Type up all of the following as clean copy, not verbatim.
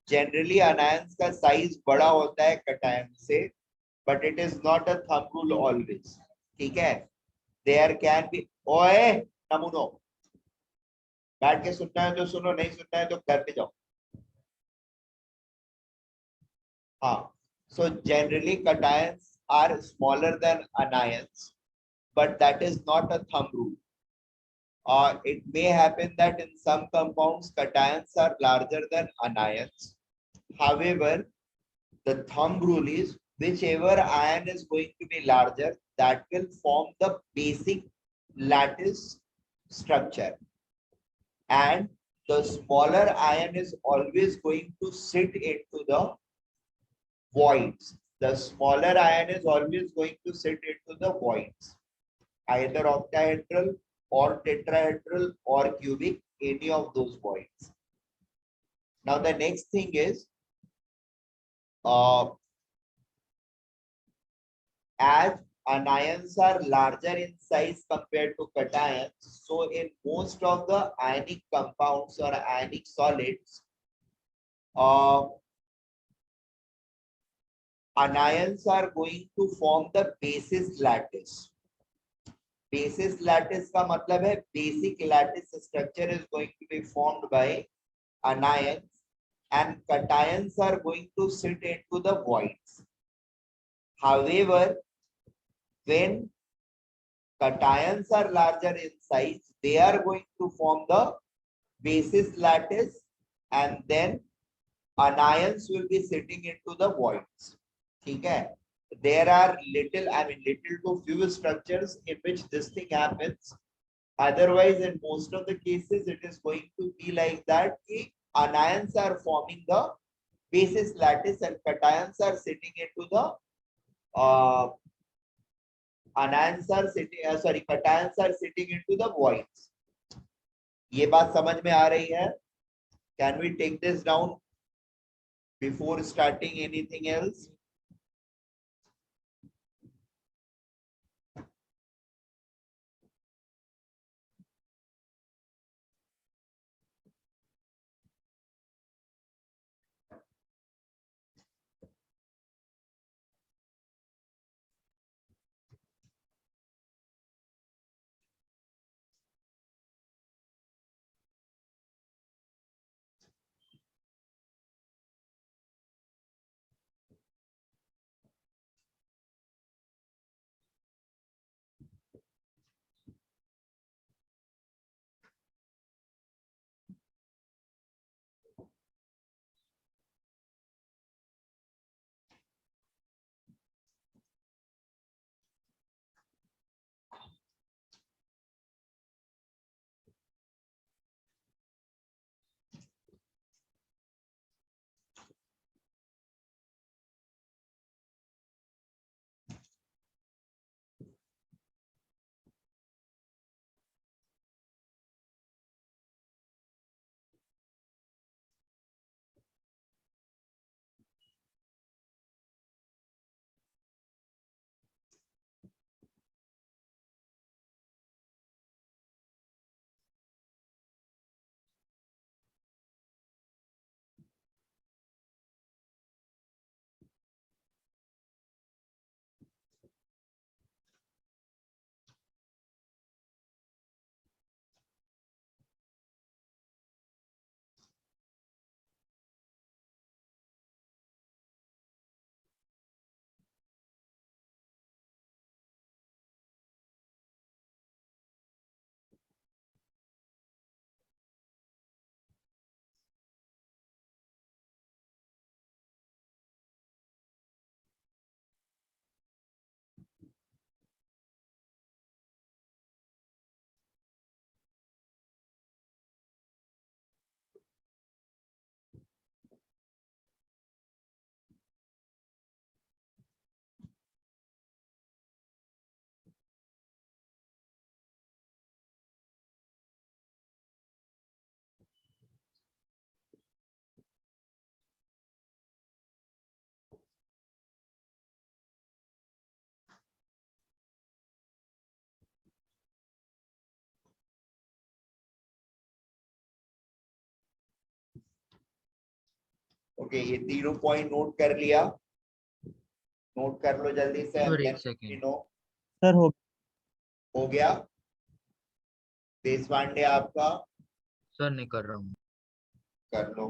Generally anions का size बड़ा होता है कटायन से, but it is not a thumb rule always. ठीक है, देयर कैन बी, ओए नमूनो, बैठ के सुनना है तो सुनो, नहीं सुनना है तो घर पे जाओ। हाँ, so generally cations are smaller than anions, but that is not a thumb rule. It may happen that in some compounds cations are larger than anions. However, the thumb rule is whichever ion is going to be larger, that will form the basic lattice structure, and the smaller ion is always going to sit into the voids. The smaller ion is always going to sit into the voids, either octahedral or tetrahedral or cubic, any of those voids. Now the next thing is, as anions are larger in size compared to cations, so in most of the ionic compounds or ionic solids, anions are going to form the basis lattice. Basis lattice का मतलब है basic lattice structure is going to be formed by anions, and cations are going to sit into the voids. However, when cations are larger in size, they are going to form the basis lattice, and then anions will be sitting into the voids. ठीक है, there are little to few structures in which this thing happens. Otherwise, in most of the cases, it is going to be like that. Anions are forming the basis lattice and cations are sitting into the cations are sitting into the voids. ये बात समझ में आ रही है? Can we take this down before starting anything else? Okay, ये तीनों point note कर लिया, नोट कर लो जल्दी से। सर एक सेकेंड। सर हो गया। देश पांडे आपका सर नहीं कर रहा हूँ। कर लो।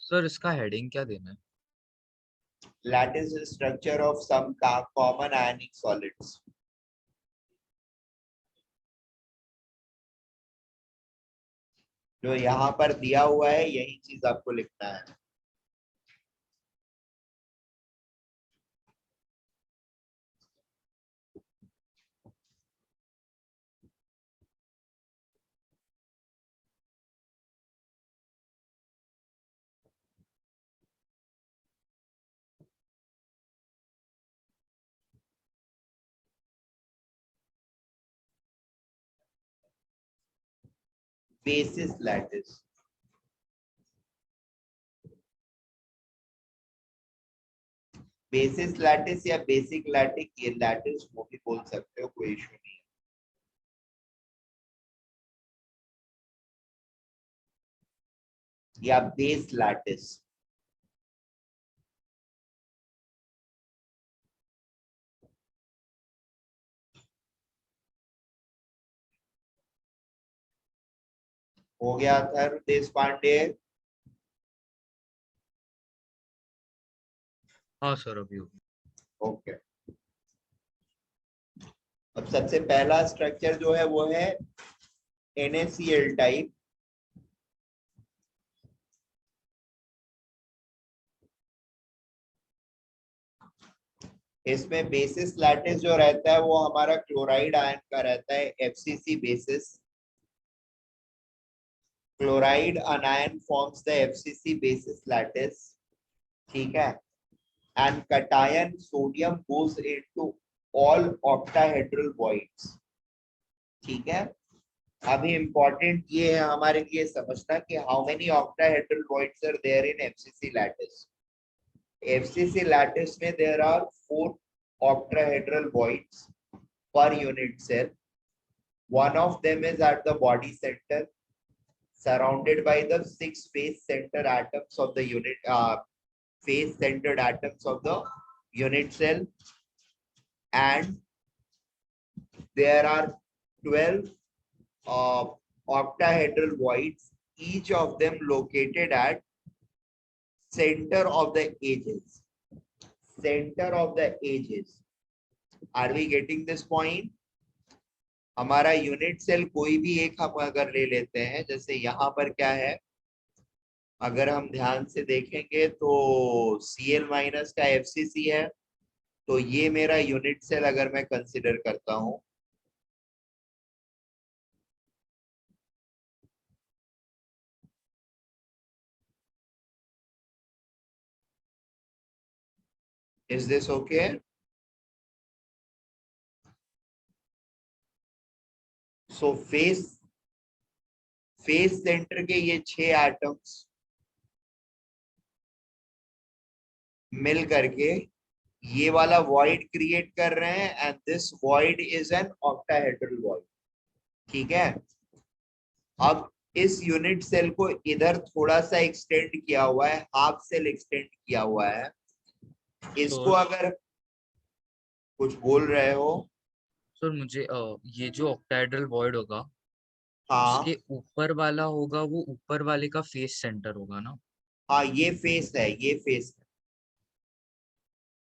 सर इसका हेडिंग क्या देना है? Lattice structure of some common ionic solids. जो यहाँ पर दिया हुआ है यही चीज आपको लिखना है। Basis lattice. बेसिस लैटिस या बेसिक लैटिक, ये लैटिस वो भी बोल सकते हो, कोई इशू नहीं है। या बेस लैटिस। हो गया था देश पांडे? हाँ सर अभी हो गया। ओके, अब सबसे पहला स्ट्रक्चर जो है वो है NaCl टाइप। इसमें बेसिस लैटिस जो रहता है वो हमारा क्लोराइड आयन का रहता है, FCC basis. Chloride anion forms the FCC basis lattice, ठीक है। And cation sodium goes into all octahedral voids, ठीक है। अभी important ये है हमारे लिए समझना कि how many octahedral voids are there in FCC lattice. FCC lattice में there are 4 octahedral voids per unit cell. One of them is at the body center, surrounded by the 6 face center atoms of the unit face centered atoms of the unit cell, and there are 12 octahedral voids, each of them located at center of the edges. Center of the edges. Are we getting this point? हमारा unit cell कोई भी एक हम अगर ले लेते हैं, जैसे यहाँ पर क्या है, अगर हम ध्यान से देखेंगे तो Cl- का FCC है, तो ये मेरा यूनिट सेल अगर मैं कंसिडर करता हूं, is this okay? So face centre के ये 6 एटम्स मिल करके ये वाला वॉइड क्रिएट कर रहे हैं, and this void is an octahedral void, ठीक है। अब इस यूनिट सेल को इधर थोड़ा सा एक्सटेंड किया हुआ है, हाफ सेल एक्सटेंड किया हुआ है। इसको अगर कुछ बोल रहे हो सर मुझे ये जो ऑक्टाहेड्रल वॉइड होगा, हाँ उसके ऊपर वाला होगा, वो ऊपर वाले का फेस सेंटर होगा ना? हाँ, ये फेस है, ये फेस है,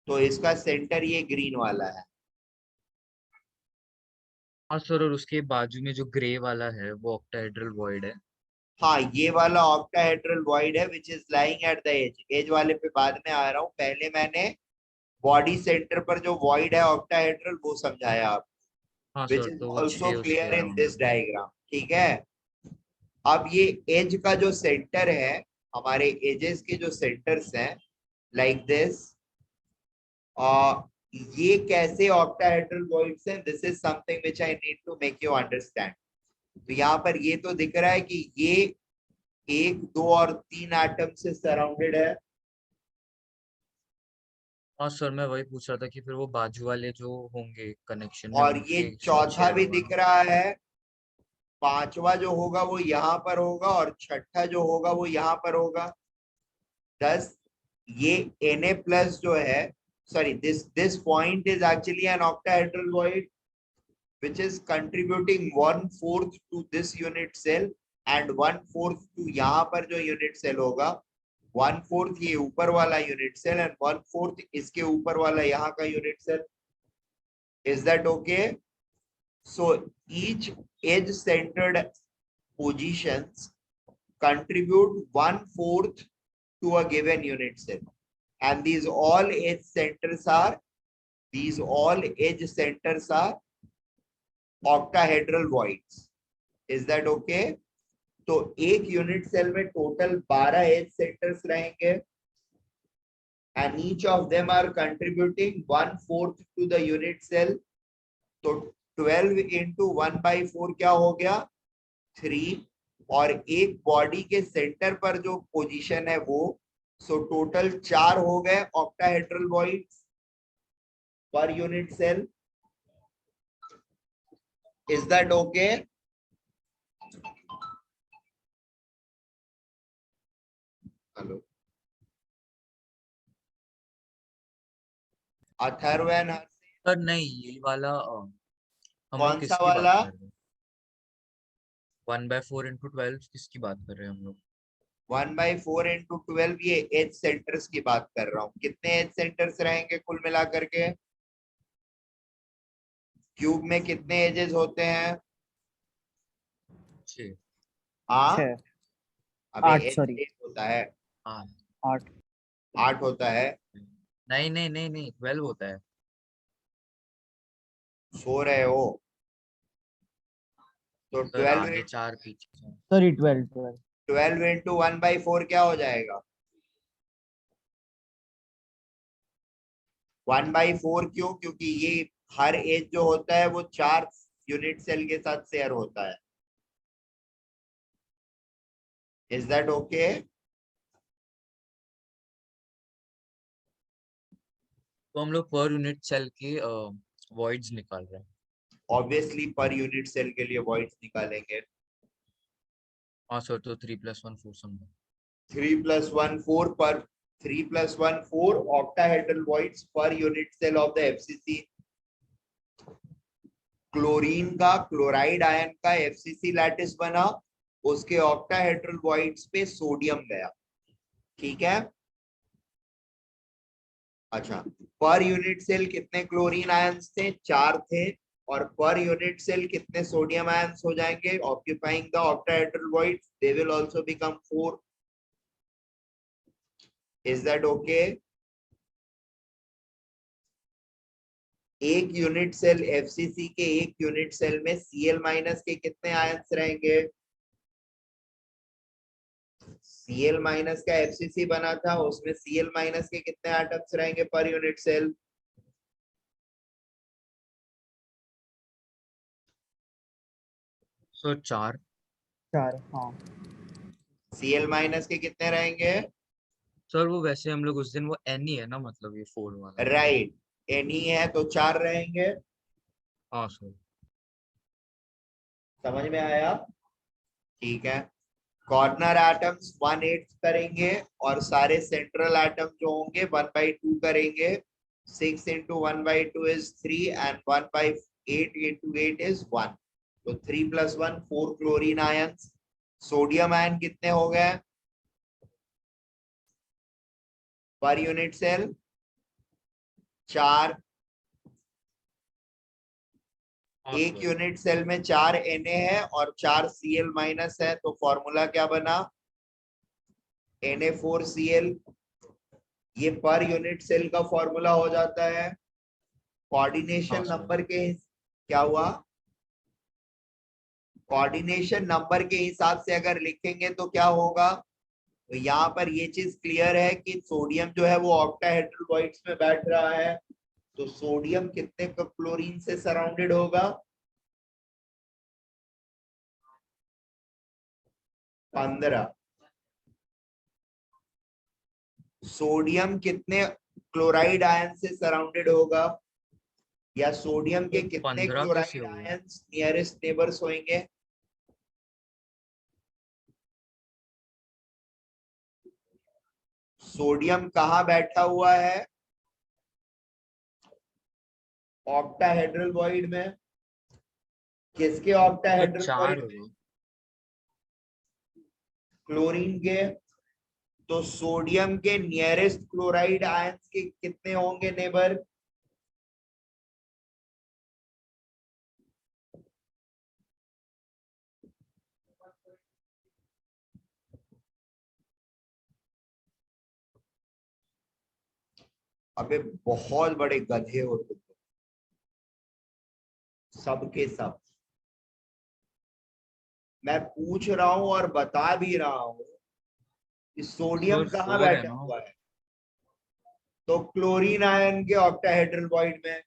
तो इसका सेंटर ये ग्रीन वाला है। हाँ सर, और उसके बाजू में जो ग्रे वाला है वो ऑक्टाहेड्रल वॉइड है। हाँ, ये वाला ऑक्टाहेड्रल वॉइड है which is lying at the edge. Edge वाले पे बाद में आ रहा हूँ, पहले मैंने बॉडी सेंटर पर जो वॉइड है ऑक्टाहेड्रल वो समझाया आप, हाँ विच सर, इज तो वो ऑल्सो 6 उसके क्लियर इन अराउंड दिस होगा। डायग्राम, ठीक है। अब ये एज का जो सेंटर है, हमारे एजेस के जो सेंटर्स हैं लाइक दिस, ये कैसे ऑक्टाहेड्रल वॉइड्स हैं, this is something which I need to make you understand. तो यहाँ पर ये तो दिख रहा है कि ये 1 2 और 3 एटम से सराउंडेड है, हाँ सर, मैं वही पूछ रहा था कि फिर वो बाजू वाले जो होंगे कनेक्शन में और ये उनके साथ चौथा शेयर भी होगा दिख ना? रहा है, पांचवा जो होगा वो यहाँ पर होगा और छठा जो होगा वो यहाँ पर होगा। 10 ये Na प्लस जो है, sorry, this point is actually an octahedral void which is contributing 1/4 to this unit cell and 1/4 to यहाँ पर जो unit cell होगा, 1/4 ये ऊपर वाला unit cell and 1/4 इसके ऊपर वाला यहाँ का unit cell. Is that okay? So each edge centered positions contribute 1/4 to a given unit cell, and these all edge centers are octahedral voids. Is that okay? तो एक यूनिट सेल में total 12 as centres रहेंगे and each of them are contributing 1/4 to the unit cell. तो 12 into 1/4 क्या हो गया? 3. और एक बॉडी के सेंटर पर जो पोजीशन है वो, सो टोटल 4 हो गए octahedral voids per unit cell. Is that okay? Hello Atharv and sir नहीं, ये वाला हम लोग कौन सा किसकी वाला? बात कर रहे हैं? 1/4 into 12 किसकी बात कर रहे हैं हम लोग? 1/4 into 12 ये एज सेंटर्स की बात कर रहा हूँ. कितने एज सेंटर्स रहेंगे कुल मिलाकर के? क्यूब में कितने एजेस होते हैं? 6. हाँ, 6 अबे 8 एज सॉरी 8 होता है. 8 8 होता है. नहीं नहीं नहीं नहीं, 12 होता है. सो रहे हो तो सर 12 आगे 4 पीछे 4. सॉरी 12 12 into 1/4 क्या हो जाएगा? 1/4 क्यों? क्योंकि ये हर एज जो होता है वो 4 यूनिट सेल के साथ शेयर होता है. Is that okay? तो हम लोग पर यूनिट सेल के वॉइड्स निकाल रहे हैं. ऑब्वियसली पर यूनिट सेल के लिए वॉइड्स निकालेंगे. हाँ सर, तो 3 + 1 4 समझो. 3 + 1 4 पर 3 + 1 4 octahedral voids per unit cell of the FCC. Chlorine का क्लोराइड आयन का FCC लैटिस बना, उसके octahedral voids पे सोडियम गया. ठीक है. अच्छा, पर यूनिट सेल कितने क्लोरीन आयंस थे? 4 थे. और पर यूनिट सेल कितने सोडियम आयंस हो जाएंगे occupying the octahedral void? They will also become 4. Is that okay? एक यूनिट सेल FCC के एक यूनिट सेल में Cl- के कितने आयंस रहेंगे? Cl- का FCC बना था, उसमें Cl- के कितने एटम्स रहेंगे पर यूनिट सेल? सर 4. 4 हाँ Cl- के कितने रहेंगे? सर वो वैसे हम लोग उस दिन वो n ही है ना, मतलब ये 4 वाला. राइट, Ne है तो 4 रहेंगे. हाँ सर. समझ में आया? ठीक है. कॉर्नर एटम्स 1/8 करेंगे और सारे सेंट्रल एटम जो होंगे 1/2 करेंगे. 6 into 1/2 is 3 and 1/8 into 8 is 1. तो 3 + 1 4 क्लोरीन आयंस. सोडियम आयन कितने हो गए पर यूनिट सेल? 4. हाँ एक सर. यूनिट सेल में 4 Na है और 4 Cl- है, तो फॉर्मूला क्या बना? Na4Cl. ये पर यूनिट सेल का फॉर्मूला हो जाता है. कोऑर्डिनेशन हाँ सर. नंबर के क्या हुआ? कोऑर्डिनेशन नंबर के हिसाब से अगर लिखेंगे तो क्या होगा? तो यहाँ पर ये चीज क्लियर है कि सोडियम जो है वो ऑक्टाहेड्रल वॉइड्स में बैठ रहा है. तो सोडियम कितने क्लोरीन से सराउंडेड होगा? 15. सोडियम कितने क्लोराइड आयन से सराउंडेड होगा? या सोडियम के कितने 15 कैसे क्लोराइड होगा? आयंस नियरेस्ट नेबर्स होंगे? सोडियम कहाँ बैठा हुआ है? ऑक्टाहेड्रल वॉइड में। किसके तो ऑक्टाहेड्रल 4 वॉइड? होगा। क्लोरीन के। तो सोडियम के नियरेस्ट क्लोराइड आयंस के कितने होंगे नेबर? अबे बहुत बड़े गधे हो तुम, सबके सब। मैं पूछ रहा हूं और बता भी रहा हूं कि सोडियम सर कहाँ 4 है बैठा ना। हुआ है। तो क्लोरीन आयन के ऑक्टाहेड्रल वॉइड में।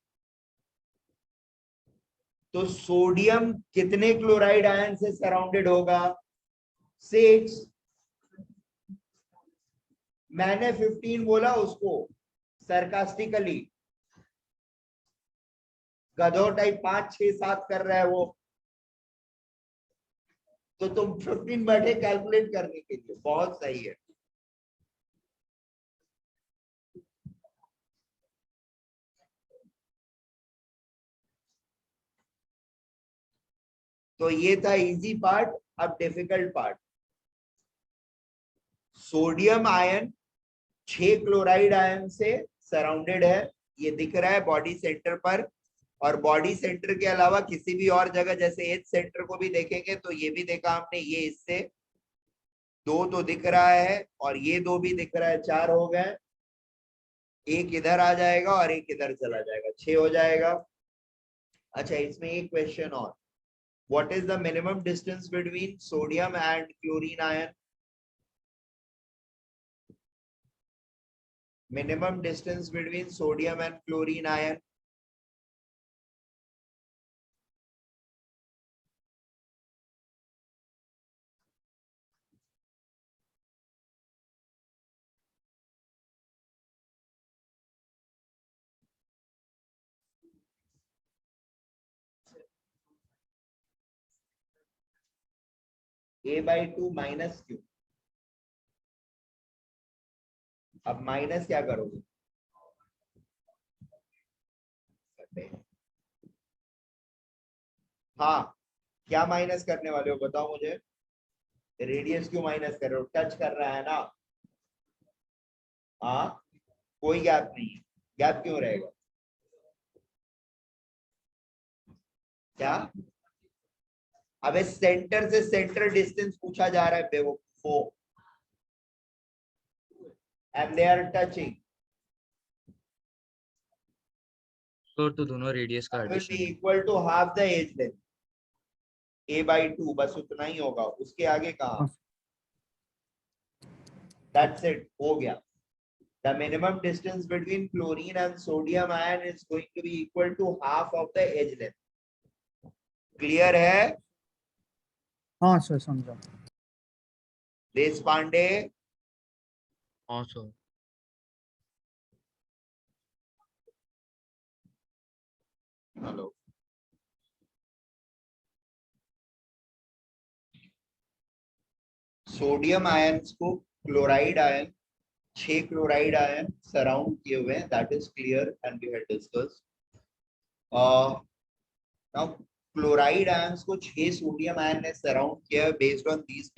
तो सोडियम कितने क्लोराइड आयन से सराउंडेड होगा? 6। मैंने 15 बोला उसको सरकास्टिकली। गधो टाइप 5 6 7 कर रहा है वो। तो तुम 15 बैठे कैलकुलेट करने के लिए, बहुत सही है। तो ये था इजी पार्ट। अब difficult part. Sodium ion 6 chloride ion से सराउंडेड है, ये दिख रहा है बॉडी सेंटर पर। और बॉडी सेंटर के अलावा किसी भी और जगह जैसे एज सेंटर को भी देखेंगे तो ये भी देखा हमने, ये इससे 2 तो दिख रहा है और ये 2 भी दिख रहा है, 4 हो गए। एक इधर आ जाएगा और एक इधर चला जाएगा, 6 हो जाएगा। अच्छा, इसमें एक क्वेश्चन और, what is the minimum distance between sodium and chlorine ion? minimum distance between sodium and chlorine ion? A/2 minus Q. अब माइनस क्या करोगे? हाँ, क्या माइनस करने वाले हो बताओ मुझे। रेडियस क्यों माइनस कर रहे हो? टच कर रहा है ना। हाँ, कोई गैप नहीं है। गैप क्यों रहेगा? क्या? अबे सेंटर से सेंटर डिस्टेंस पूछा जा रहा है बेवकूफो। And they are touching. तो दोनों रेडियस का will be एडिशन है। equal to half the age length. A/2 बस उतना ही होगा, उसके आगे कहा? That's it, हो गया। The minimum distance between chlorine and sodium ion is going to be equal to half of the edge length. Clear है? हाँ सर समझा। देश पांडे। हाँ सर। हेलो। सोडियम आयंस को chloride ion, 6 chloride ion surround किए हुए हैं, that is clear and we had discussed. Now chloride ions को 6 sodium ion ने सराउंड किया है। Based on these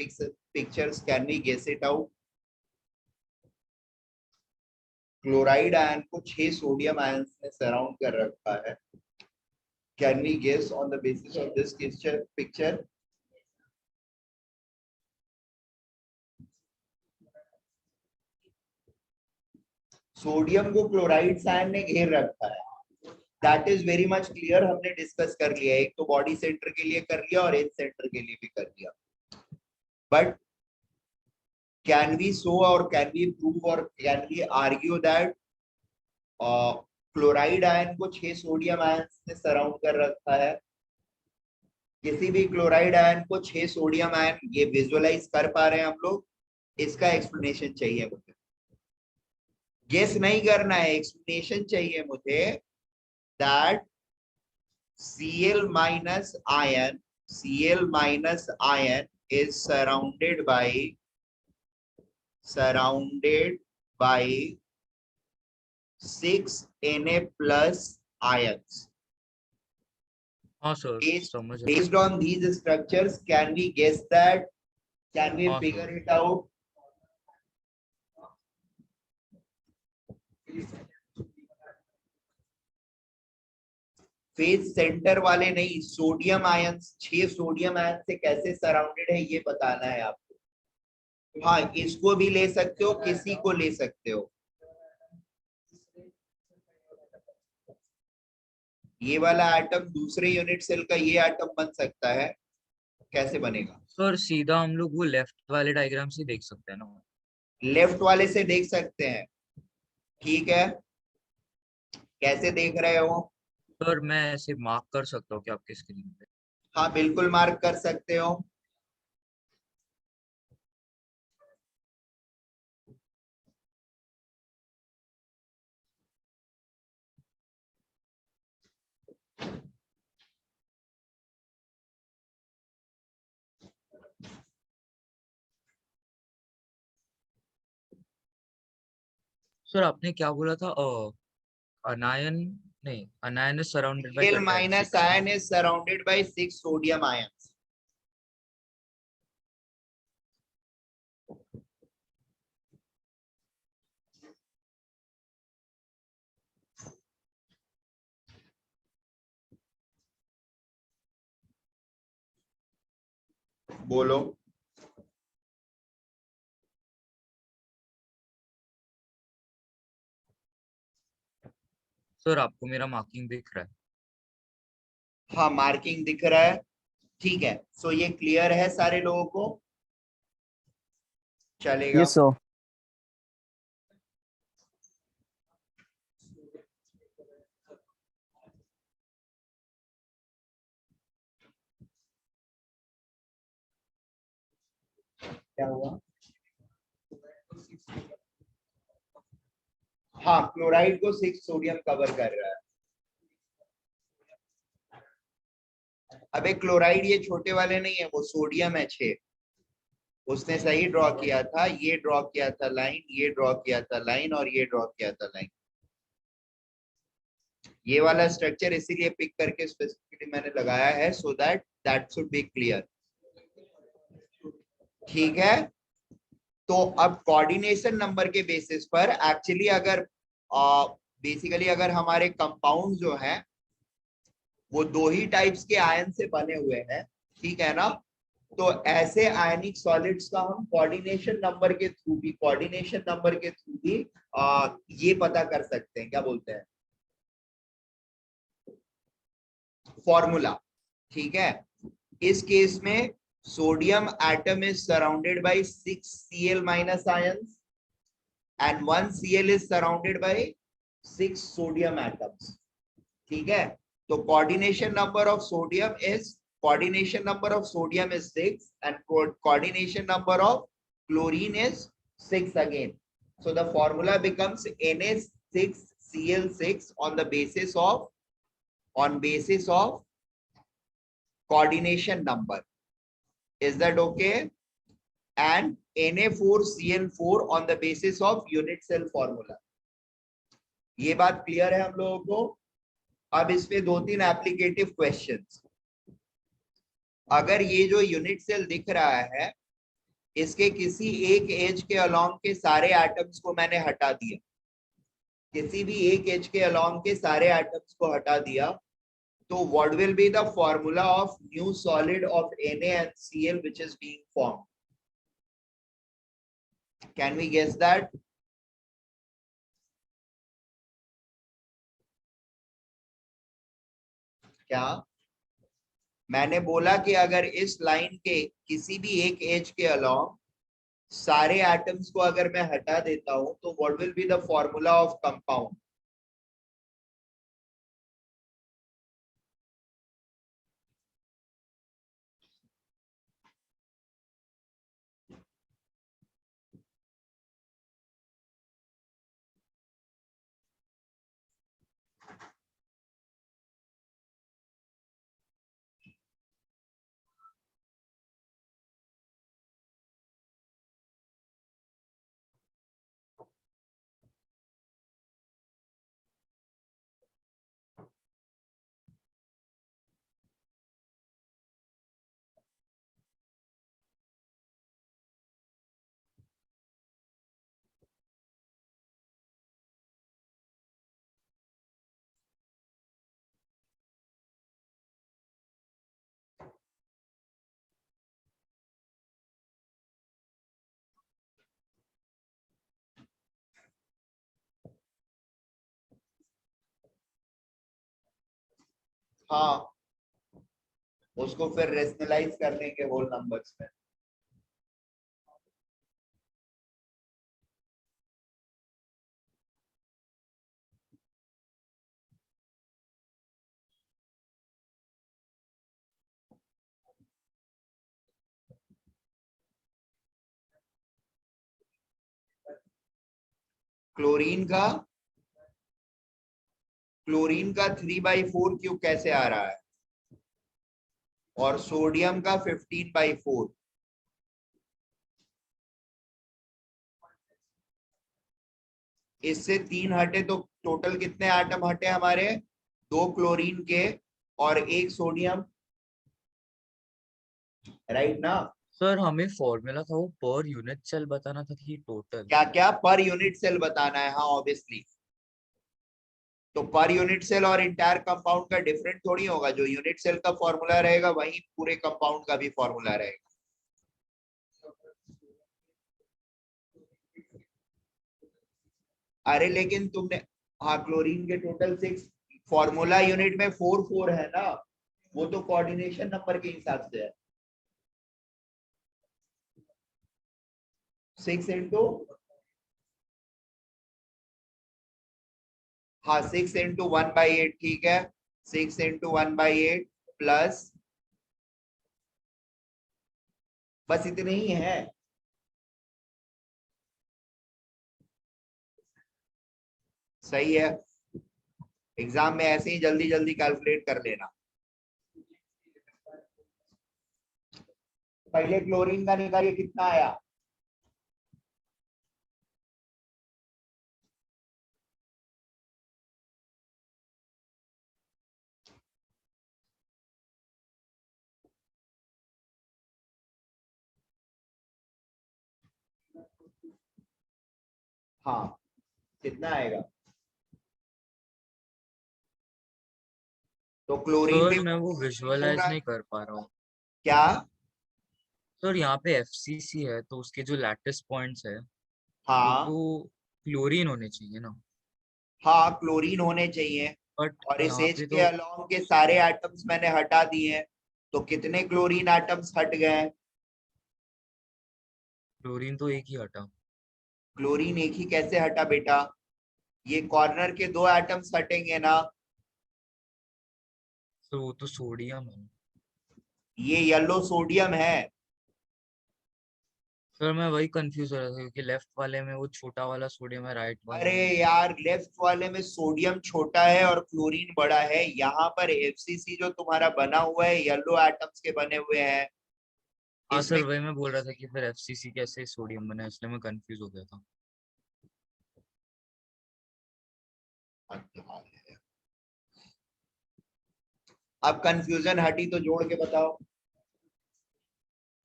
pictures can we guess it out? Chloride ion को 6 sodium ions ने surround कर रखा है। Can we guess on the basis of this picture? Sodium को क्लोराइड आयन ने घेर रखा है, that is very much clear. हमने डिस्कस कर लिया, एक तो बॉडी सेंटर के लिए कर लिया और एज सेंटर के लिए भी कर लिया। बट कैन वी शो और कैन वी प्रूव और can we argue that chloride ion को 6 सोडियम आयन ने सराउंड कर रखा है? किसी भी क्लोराइड आयन को 6 सोडियम आयन, ये विजुअलाइज कर पा रहे हैं हम लोग? इसका एक्सप्लेनेशन चाहिए मुझे। गेस नहीं करना है, एक्सप्लेनेशन चाहिए मुझे। That Cl minus ion is surrounded by 6 Na plus ions. हाँ सर, Based, समझ रहा based on these structures, can we guess that? Can we हाँ figure sir. it out? Phase centre वाले नहीं, सोडियम आयंस, 6 सोडियम आयन से कैसे surrounded है ये बताना है आपको। हाँ, इसको भी ले सकते हो, किसी को ले सकते हो। ये वाला एटम दूसरे यूनिट सेल का ये एटम बन सकता है, कैसे बनेगा? सर सीधा हम लोग वो लेफ्ट वाले डायग्राम से देख सकते हैं ना। लेफ्ट वाले से देख सकते हैं, ठीक है। कैसे देख रहे हो? सर मैं ऐसे मार्क कर सकता हूँ कि आपके स्क्रीन पे। हाँ बिल्कुल मार्क कर सकते हो। सर आपने क्या बोला था? अनायन, नहीं, अनायन इज सराउंडेड बाय Cl क्या type? minus 6? ion is surrounded by 6 sodium ions. बोलो। सर आपको मेरा मार्किंग दिख रहा है? हाँ मार्किंग दिख रहा है, ठीक है। सो ये क्लियर है सारे लोगों को? चलेगा। Yes, sir. क्या हुआ? हाँ, क्लोराइड को 6 सोडियम कवर कर रहा है। अबे क्लोराइड ये छोटे वाले नहीं है, वो सोडियम है 6। उसने सही ड्रॉ किया था, ये ड्रॉ किया था लाइन, ये ड्रॉ किया था लाइन, और ये ड्रॉ किया था लाइन। ये वाला स्ट्रक्चर इसीलिए पिक करके स्पेसिफिकली मैंने लगाया है, so that that should be clear, ठीक है। तो अब कोऑर्डिनेशन नंबर के बेसिस पर एक्चुअली अगर बेसिकली अगर हमारे कंपाउंड जो हैं वो 2 ही टाइप्स के आयन से बने हुए हैं, ठीक है ना, तो ऐसे आयनिक सॉलिड्स का हम कोऑर्डिनेशन नंबर के थ्रू भी ये पता कर सकते हैं, क्या बोलते हैं, फॉर्मूला, ठीक है। इस केस में sodium atom is surrounded by 6 Cl minus ions and 1 Cl is surrounded by 6 sodium atoms, ठीक है। तो coordination number of sodium is 6 and coordination number of chlorine is 6 again. So the formula becomes Na6Cl6 on basis of coordination number. Is that okay? And Na4Cl4 on the basis of unit cell formula. ये बात clear है हम लोगों को? अब इसमें 2-3 एप्लीकेटिव questions. अगर ये जो यूनिट सेल दिख रहा है, इसके किसी एक एज के अलोंग के सारे एटम्स को मैंने हटा दिया, किसी भी एक एज के अलोंग के सारे एटम्स को हटा दिया, तो what will be the formula of new solid of Na and Cl which is being formed? Can we guess that? क्या मैंने बोला कि अगर इस लाइन के किसी भी एक एज के अलोंग सारे एटम्स को अगर मैं हटा देता हूं, तो what will be the formula of compound? हाँ, उसको फिर रेशनलाइज कर लेंगे होल नंबर्स में। क्लोरीन का 3/4 क्यूब कैसे आ रहा है, और सोडियम का 15/4। इससे 3 हटे तो टोटल कितने आटम हटे हमारे, 2 क्लोरीन के और 1 सोडियम, राइट ना। सर हमें फॉर्मूला था वो पर यूनिट सेल बताना था कि टोटल। क्या क्या पर यूनिट सेल बताना है, हाँ ऑब्वियसली। तो पर यूनिट सेल और इंटायर कंपाउंड का डिफरेंट थोड़ी होगा, जो यूनिट सेल का फॉर्मूला रहेगा वही पूरे कंपाउंड का भी फॉर्मूला रहेगा। अरे लेकिन तुमने, हाँ क्लोरीन के टोटल 6, फॉर्मूला यूनिट में 4 4 है ना, वो तो कोऑर्डिनेशन नंबर के हिसाब से है। 6 इंटू, हाँ 6 इंटू 1/8, ठीक है। 6 इंटू 1/8 प्लस, बस इतने ही है। सही है, एग्जाम में ऐसे ही जल्दी जल्दी कैलकुलेट कर लेना। पहले क्लोरीन का निकालिए कितना आया, हाँ कितना आएगा। तो क्लोरीन सर भी मैं वो विजुअलाइज होगा नहीं कर पा रहा हूँ। क्या। सर यहाँ पे एफसीसी है तो उसके जो लैटिस पॉइंट्स है वो हाँ, तो क्लोरीन होने चाहिए ना। हाँ क्लोरीन होने चाहिए। बट और इस यहाँ एज पे के तो अलोंग के सारे एटम्स मैंने हटा दिए हैं, तो कितने क्लोरीन एटम्स हट गए। क्लोरीन तो एक ही हटा। क्लोरीन एक ही कैसे हटा बेटा, ये कॉर्नर के 2 एटम्स हटेंगे ना। सर वो तो सोडियम है। ये येलो सोडियम है। सर मैं वही कंफ्यूज हो रहा था क्योंकि लेफ्ट वाले में वो छोटा वाला सोडियम है, राइट वाले अरे में। यार, लेफ्ट वाले में सोडियम छोटा है और क्लोरीन बड़ा है, यहाँ पर एफसीसी जो तुम्हारा बना हुआ है येलो एटम्स के बने हुए हैं हाँ इसमें। सर वही मैं बोल रहा था कि फिर एफसीसी कैसे सोडियम बना है, इसलिए मैं कंफ्यूज हो गया था। अब कंफ्यूजन हटी तो जोड़ के बताओ।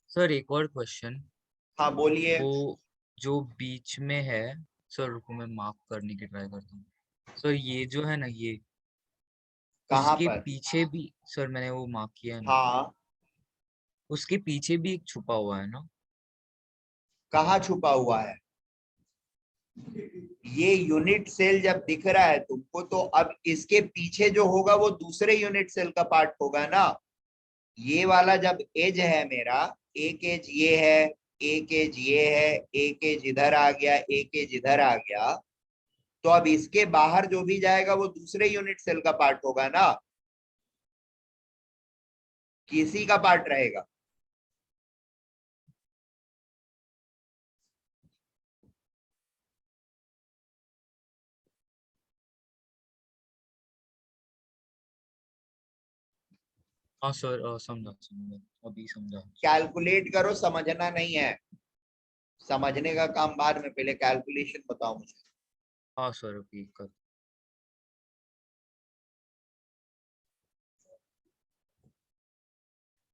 सर एक और क्वेश्चन। हाँ बोलिए। वो जो बीच में है, सर रुको मैं मार्क करने की ट्राई करता हूँ। सर ये जो है ना ये, कहाँ उसके पर, पीछे भी सर मैंने वो मार्क किया है ना, हाँ उसके पीछे भी एक छुपा हुआ है ना। कहाँ छुपा हुआ है, ये यूनिट सेल जब दिख रहा है तुमको, तो अब इसके पीछे जो होगा वो दूसरे यूनिट सेल का पार्ट होगा ना। ये वाला जब एज है मेरा, एक एज ये है, एक एज ये है, एक एज इधर आ गया, एक एज इधर आ गया, तो अब इसके बाहर जो भी जाएगा वो दूसरे यूनिट सेल का पार्ट होगा ना, किसी का पार्ट रहेगा। हाँ सर समझा समझा, अभी समझा। कैलकुलेट करो, समझना नहीं है, समझने का काम बाद में, पहले कैलकुलेशन बताओ मुझे। हाँ सर अभी कर।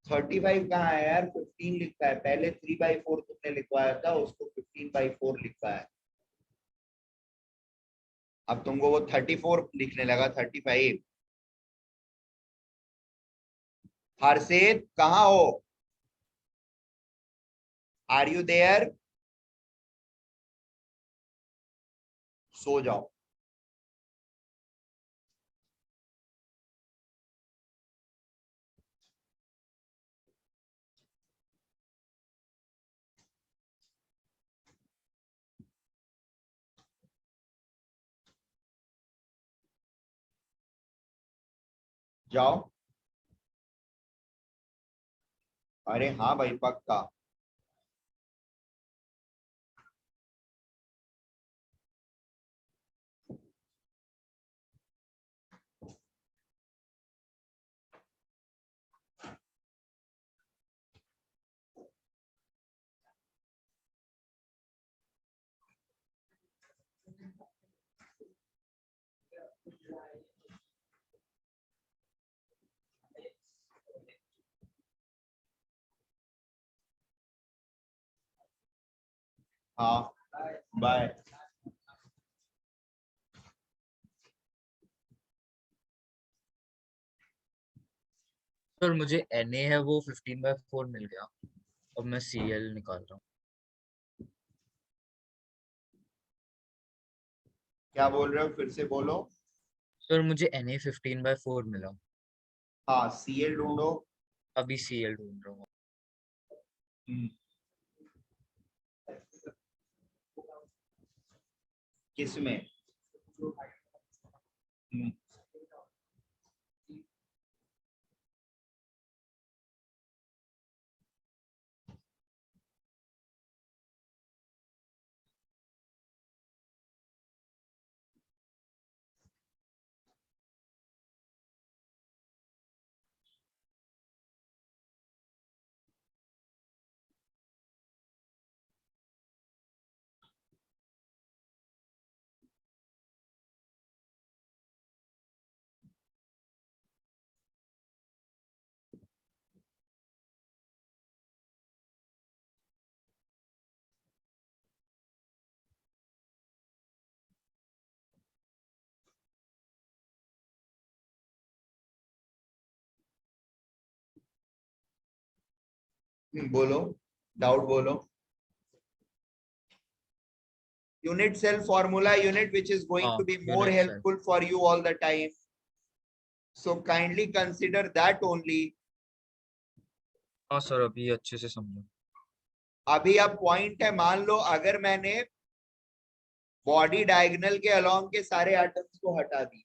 35 कहाँ है यार, 15 लिखा है, पहले 3/4 तुमने लिखवाया था, उसको 15/4 लिखा है। अब तुमको वो 34 लिखने लगा, 35। हर्षित कहाँ हो, आर यू देयर, सो जाओ। जाओ। अरे हाँ भाई पक्का। हाँ बाय। सर मुझे Na है वो 15/4 मिल गया। अब मैं Cl निकाल रहा हूँ। क्या बोल रहे हो, फिर से बोलो। सर मुझे Na 15/4 मिला। हाँ Cl ढूंढो। अभी Cl ढूंढ रहा हूँ। हम्म, किसमें? हम्म, बोलो, डाउट बोलो। Unit cell formula, unit which is going to हाँ be more unit cell. helpful for you all the time. So kindly consider that only. हाँ सर अभी अच्छे से समझो। अभी अब पॉइंट है, मान लो अगर मैंने बॉडी डायगोनल के अलोंग के सारे एटम्स को हटा दी,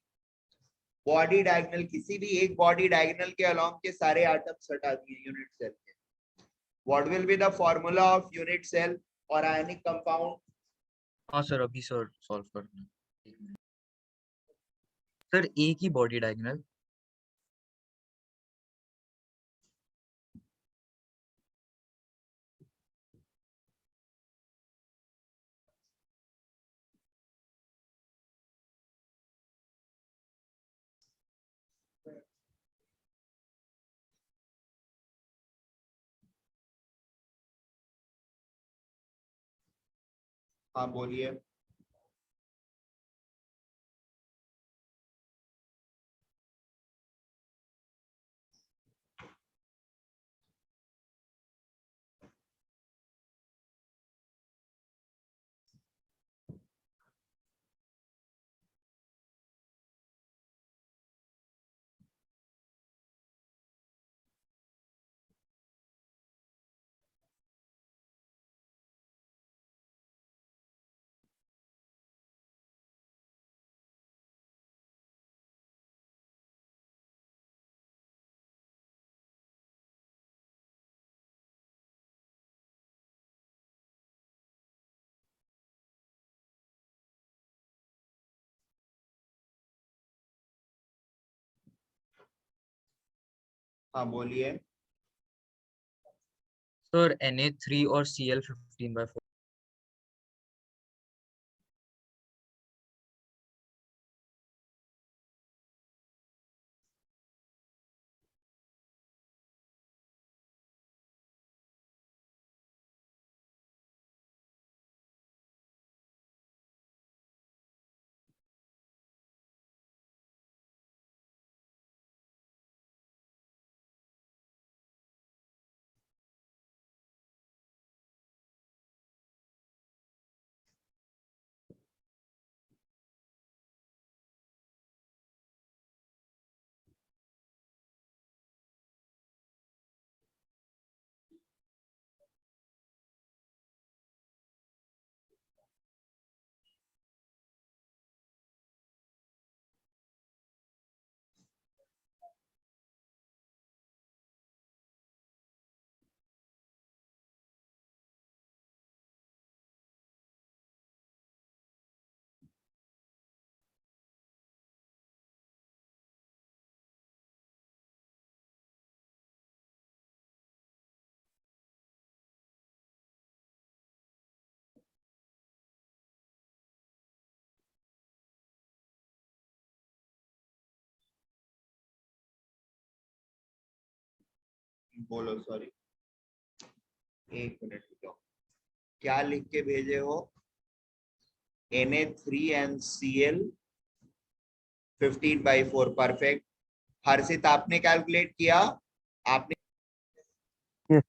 बॉडी डायगोनल किसी भी एक बॉडी डायगोनल के अलोंग के सारे एटम्स हटा दिए यूनिट सेल के, what will be the formula of unit cell और आयनिक कंपाउंड? हाँ सर अभी सर सॉल्व करना है। एक मिनट। सर एक ही बॉडी डायगोनल। हाँ बोलिए। हाँ बोलिए। सर Na3 और Cl 15/4। बोलो सॉरी, एक मिनट रुको, क्या लिख के भेजे हो? Na3NCl 15/4 perfect. हर्षित आपने कैलकुलेट किया? आपने Yes.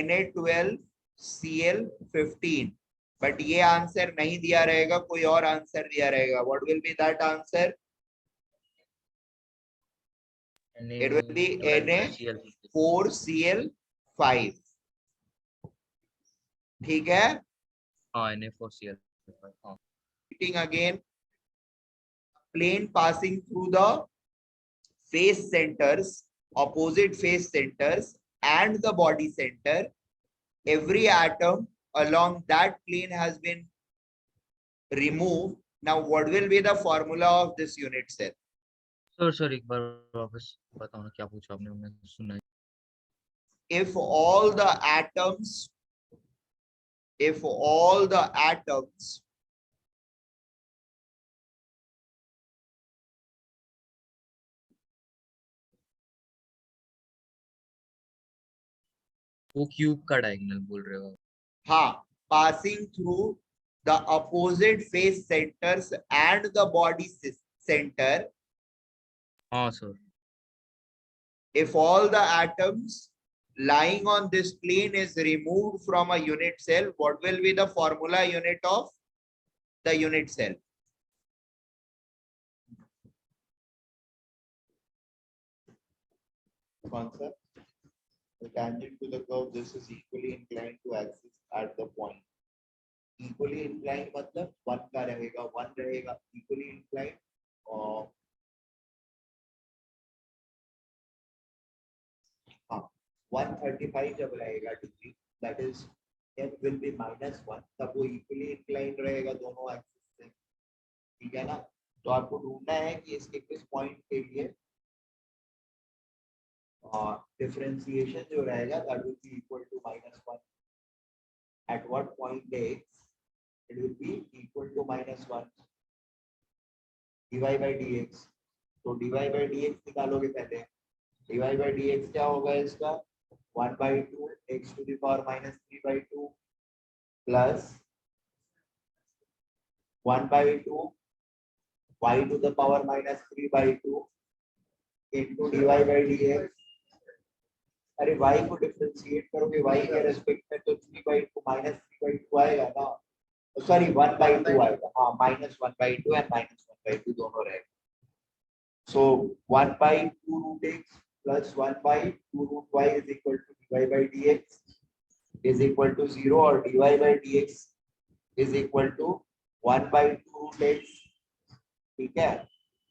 Na12Cl 15, बट ये आंसर नहीं दिया रहेगा, कोई और आंसर दिया रहेगा। What will B that answer? It will be Na4Cl5, ठीक है? हाँ Na4Cl, हाँ Repeating again, plane passing through the face centers, opposite face centers and the body center, every atom along that plane has been removed. Now what will be the formula of this unit cell? Sir एक बार वापस बताओ ना, क्या पूछा आपने, मैंने सुना। If all the atoms वो क्यूब का डायगोनल बोल रहे हो? हाँ, passing through the opposite face centers and the body center, हाँ sir. if all the atoms lying on this plane is removed from a unit cell, what will be the formula unit of the unit cell? Concept. The tangent to the curve, this is equally inclined to axis at the point. Equally inclined मतलब one का रहेगा, one रहेगा, equally inclined और हाँ 135 जब रहेगा degree, that is m will be -1, तब वो equally inclined रहेगा दोनों एक्सिस से, ठीक है ना? तो आपको ढूंढना है कि इसके किस पॉइंट के लिए डिफरेंशिएशन जो रहेगा that will be equal to -1. At what point x it will be equal to -1 dy by dx. तो dy by dx निकालोगे पहले, dy by dx क्या होगा इसका? 1/2 x to the power -3/2 plus 1/2 y to the power -3/2 into dy by dx. अरे y को differentiate करोगे y के रेस्पेक्ट में तो 3/2 -3/2 आएगा ना, सॉरी 1/2 आएगा, हाँ -1/2 एंड -1/2 दोनों रहेगा। So 1/2 root x plus 1/2 root y is equal to dy by dx is equal to 0 और dy by dx is equal to 1/2 root x, ठीक है?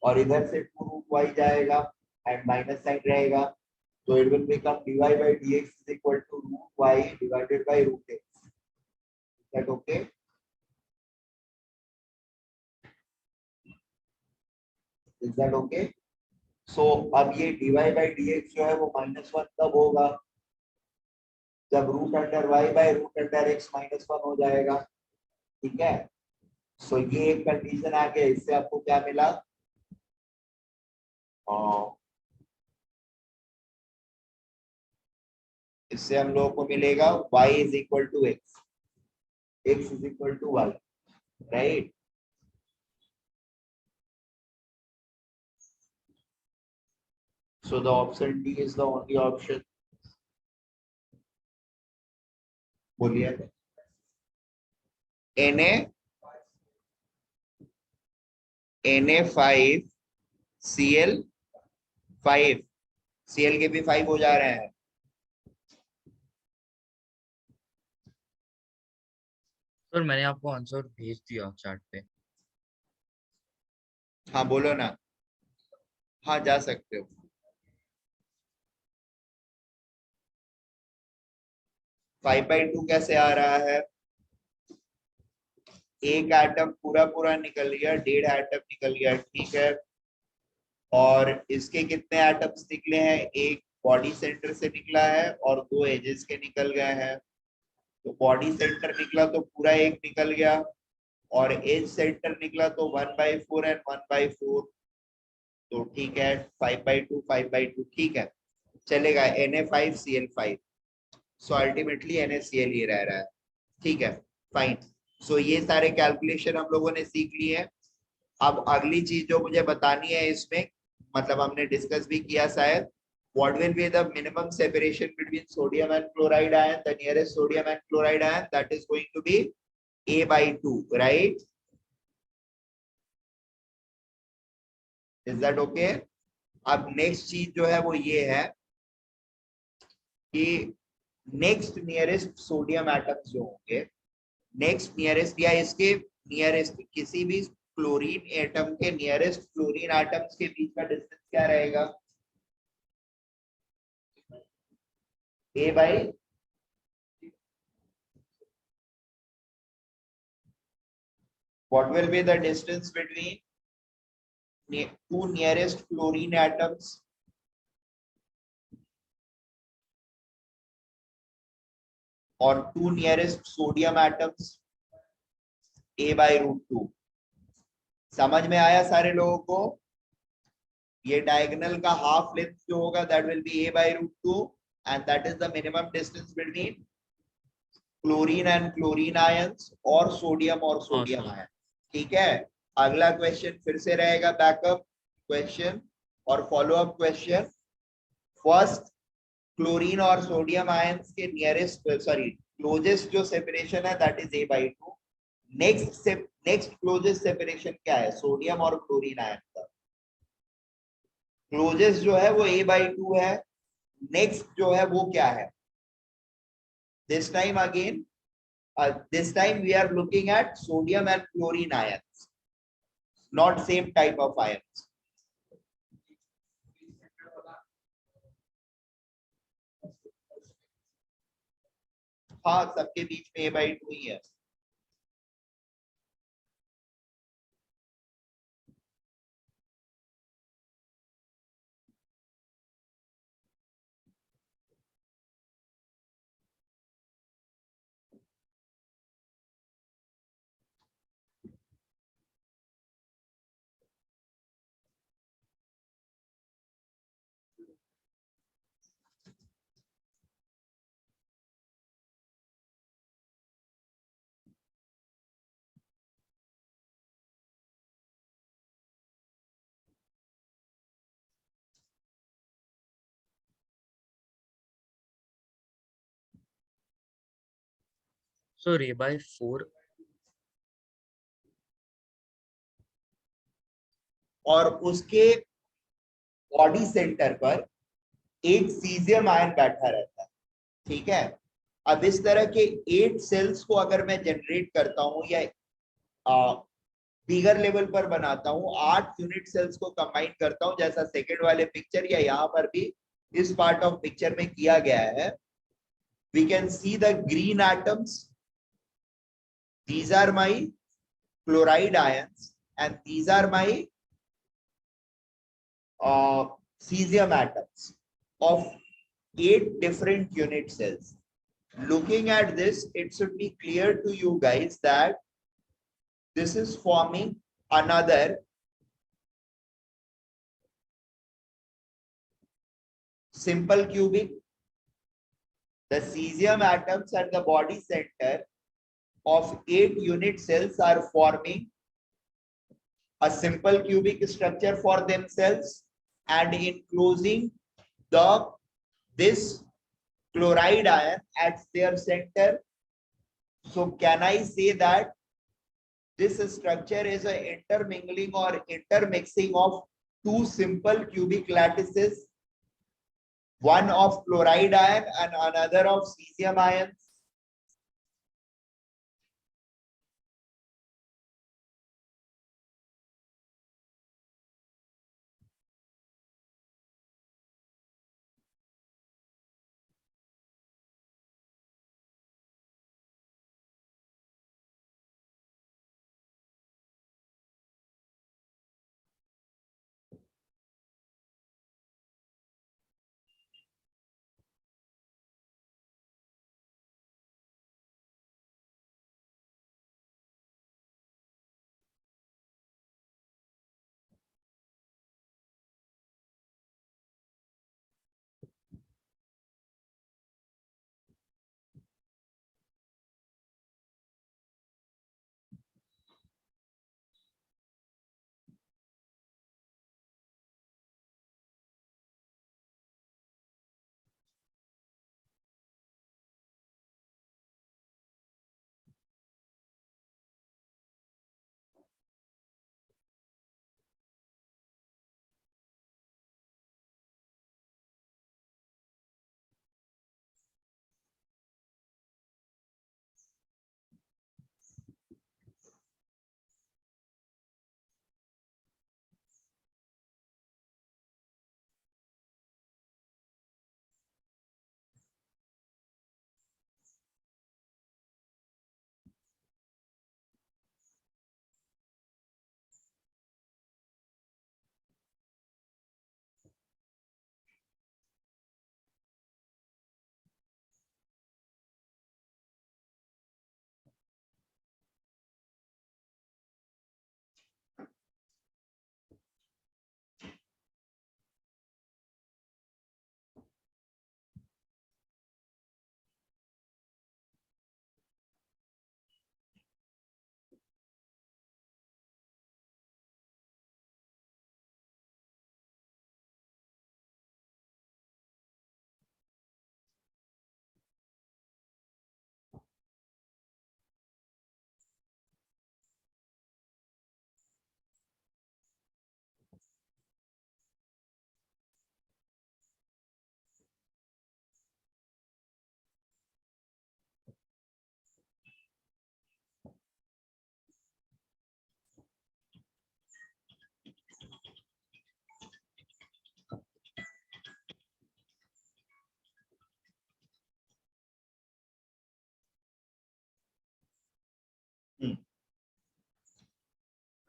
और इधर से 2 root y जाएगा एंड माइनस साइन रहेगा, तो it will become dy by dx is equal to root y divided by root x. Is that okay? Is that okay? So अब ये dy by dx जो है वो -1 तब होगा जब root under y by root under x -1 हो जाएगा, ठीक है? सो ये एक कंडीशन आ गया, इससे आपको क्या मिला? इससे हम लोगों को मिलेगा y is equal to x, x is equal to y, right? So the option D is the only option. बोलिए Na5Cl5, Cl के भी 5 हो जा रहे हैं। सर मैंने आपको आंसर भेज दिया चैट पे। हाँ बोलो ना, हाँ जा सकते हो। 5/2 कैसे आ रहा है? एक एटम पूरा निकल गया, 1.5 एटम निकल गया, ठीक है? और इसके कितने एटम्स निकले हैं? एक बॉडी सेंटर से निकला है और 2 एजेस के निकल गए हैं। तो बॉडी सेंटर निकला तो पूरा एक निकल गया और एज सेंटर निकला तो 1/4 एंड 1/4, तो ठीक है 5/2 5/2, ठीक है। चलेगा Na5Cl5, सो अल्टीमेटली NaCl ही रह रहा है। ठीक है, फाइन। सो ये सारे कैलकुलेशन हम लोगों ने सीख लिए हैं। अब अगली चीज जो मुझे बतानी है इसमें, मतलब हमने डिस्कस भी किया शायद, what will be the minimum separation between sodium and chloride ion, the nearest sodium and chloride ion, that is going to be A/2, right? Is that okay? अब नेक्स्ट चीज जो है वो ये है कि नेक्स्ट नियरेस्ट सोडियम एटम्स जो होंगे, नेक्स्ट नियरेस्ट या इसके नियरेस्ट किसी भी क्लोरीन एटम के नियरेस्ट क्लोरीन एटम्स के बीच का डिस्टेंस क्या रहेगा? A by, what will be the distance between two nearest chlorine atoms? और two nearest sodium atoms? A/√2। समझ में आया सारे लोगों को? ये डायगोनल का हाफ लेंथ जो होगा that will be A/√2 and that is the minimum distance between chlorine and chlorine ions और सोडियम sir. आयन। ठीक है, अगला क्वेश्चन फिर से रहेगा बैकअप क्वेश्चन और follow up question. First, chlorine और सोडियम आयंस के नियरेस्ट क्लोजेस्ट जो सेपरेशन है that is A/2। Next closest separation क्या है? सोडियम और क्लोरीन आयन का क्लोजेस्ट जो है वो A/2 है। नेक्स्ट जो है वो क्या है? This time again, this time we are looking at sodium and chlorine ions, not same type of ions. हाँ, सबके बीच में A/2 ही है। So A/4, और उसके बॉडी सेंटर पर एक सीजियम आयन बैठा रहता है। ठीक है, अब इस तरह के 8 सेल्स को अगर मैं जनरेट करता हूं या बिगर लेवल पर बनाता हूं, 8 यूनिट सेल्स को कंबाइन करता हूं, जैसा सेकंड वाले पिक्चर या यहाँ पर भी इस पार्ट ऑफ पिक्चर में किया गया है। We can see the green atoms, these are my chloride ions and these are my cesium atoms of 8 different unit cells. Looking at this, it should be clear to you guys that this is forming another simple cubic. The cesium atoms at the body center of 8 unit cells are forming a simple cubic structure for themselves and enclosing this chloride ion at their center. So can I say that this structure is an intermingling or intermixing of two simple cubic lattices, one of chloride ion and another of cesium ions?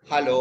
Hello,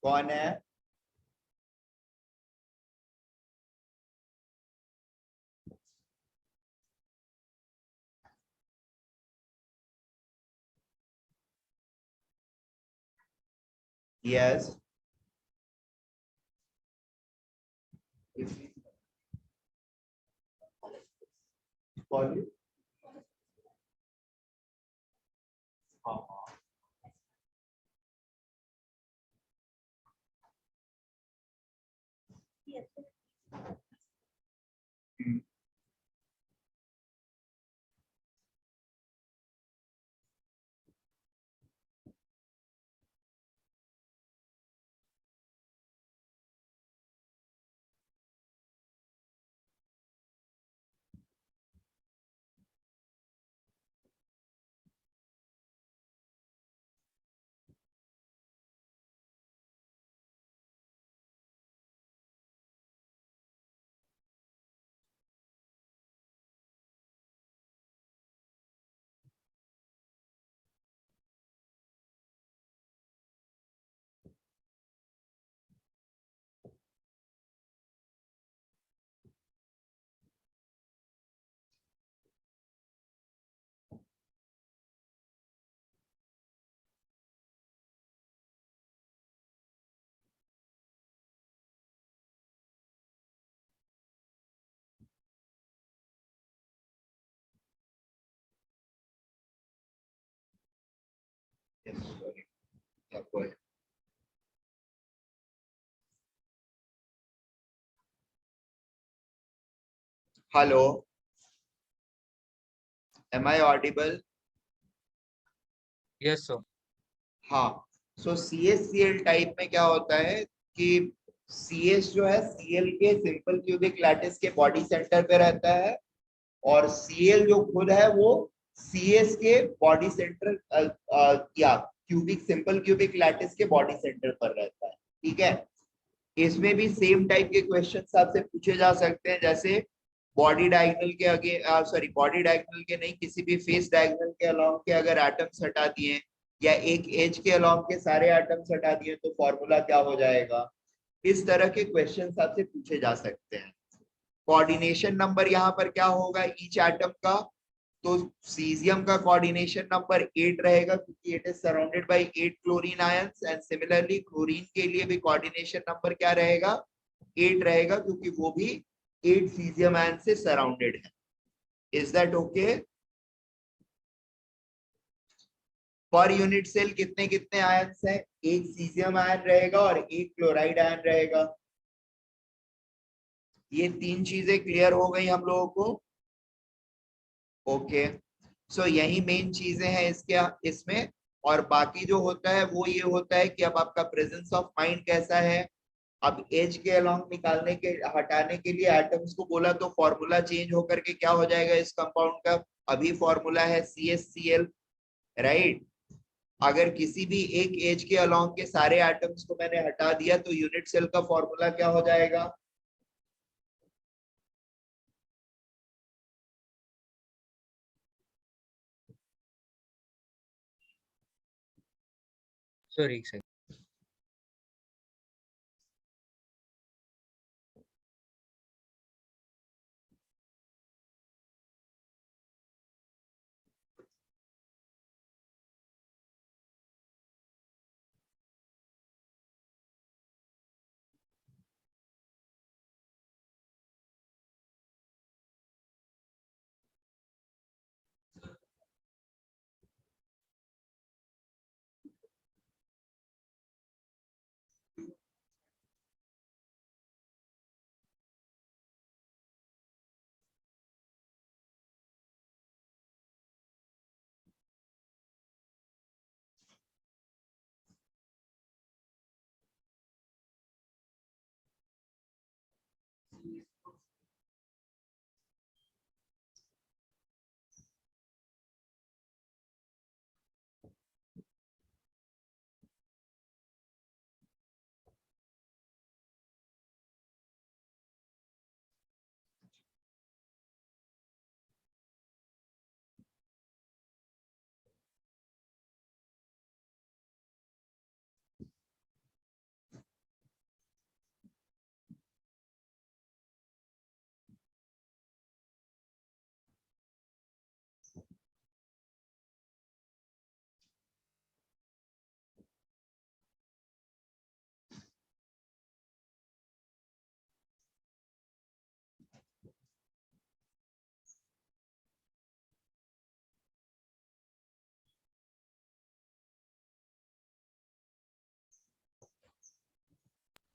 कौन है? Yes, कौन? हाँ, हम्म, yes, sorry, आपको है। Hello, am I audible? Yes sir. हाँ, so C S C L type में क्या होता है कि सी एस जो है सी एल के सिंपल क्यूबिक लैटिस के बॉडी सेंटर पे रहता है, और सी एल जो खुद है वो सी एस के बॉडी सेंटर या क्यूबिक सिंपल क्यूबिक लैटिस के बॉडी सेंटर पर रहता है। ठीक है, इसमें भी सेम टाइप के क्वेश्चन आपसे पूछे जा सकते हैं, जैसे बॉडी डायगोनल के आगे, सॉरी बॉडी डायगोनल के नहीं, किसी भी फेस डायगोनल के अलोंग के अगर एटम्स हटा दिए या एक एज के अलोंग के सारे एटम्स हटा दिए तो फॉर्मूला क्या हो जाएगा। इस तरह के क्वेश्चन आपसे पूछे जा सकते हैं। कोऑर्डिनेशन नंबर यहाँ पर क्या होगा ईच एटम का, तो सीजियम का कोऑर्डिनेशन नंबर 8 रहेगा क्योंकि it is surrounded by 8 chlorine ions, and similarly chlorine के लिए भी कोऑर्डिनेशन नंबर क्या रहेगा, 8 रहेगा क्योंकि वो भी 8 सीजियम आयन से सराउंडेड है। Is that okay? Per unit cell कितने कितने आयंस हैं, एक सीजियम आयन रहेगा और एक क्लोराइड आयन रहेगा। ये तीन चीजें क्लियर हो गई हम लोगों को। ओके, सो यही मेन चीजें हैं इसके इसमें। और बाकी जो होता है वो ये होता है कि अब आपका प्रेजेंस ऑफ माइंड कैसा है। अब एज के अलोंग निकालने के हटाने के लिए एटम्स को बोला तो फॉर्मूला चेंज होकर के क्या हो जाएगा इस कंपाउंड का, अभी फॉर्मूला है C S C L, right. अगर किसी भी एक एज के अलोंग के सारे एटम्स को मैंने हटा दिया तो यूनिट सेल का फॉर्मूला क्या हो जाएगा? सॉरी एक सेकंड।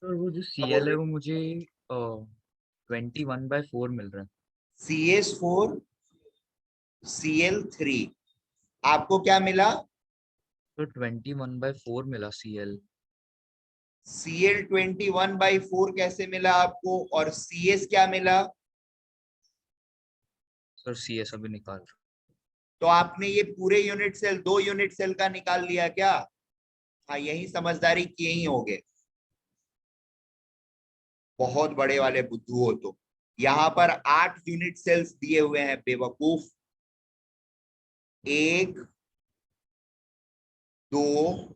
तो वो जो Cl है वो मुझे 21/4 मिल रहा है। CH4 Cl3 आपको क्या मिला? तो 21/4 मिला Cl। Cl21/4 कैसे मिला आपको? और CS क्या मिला? सर CS अभी निकाल रहा तो आपने ये पूरे यूनिट सेल 2 यूनिट सेल का निकाल लिया क्या? हाँ, यही समझदारी किए ही होगे, बहुत बड़े वाले बुद्धू हो। तो यहाँ पर 8 यूनिट सेल्स दिए हुए हैं बेवकूफ। 1 2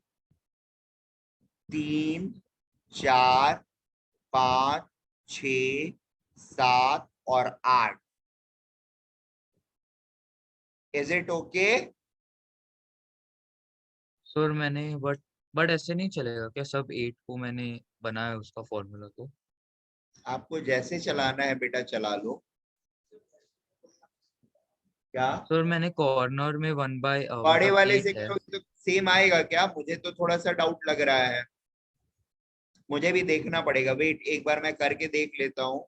3 4 5 6 7 और 8। Is it okay? सर मैंने बट ऐसे नहीं चलेगा क्या? सब 8 को मैंने बनाया उसका फॉर्मूला तो। आपको जैसे चलाना है बेटा चला लो। क्या सर मैंने कॉर्नर में बड़े मतलब वाले 8 से है। करोगे तो सेम आएगा क्या? मुझे तो थोड़ा सा डाउट लग रहा है, मुझे भी देखना पड़ेगा। वेट, एक बार मैं करके देख लेता हूँ।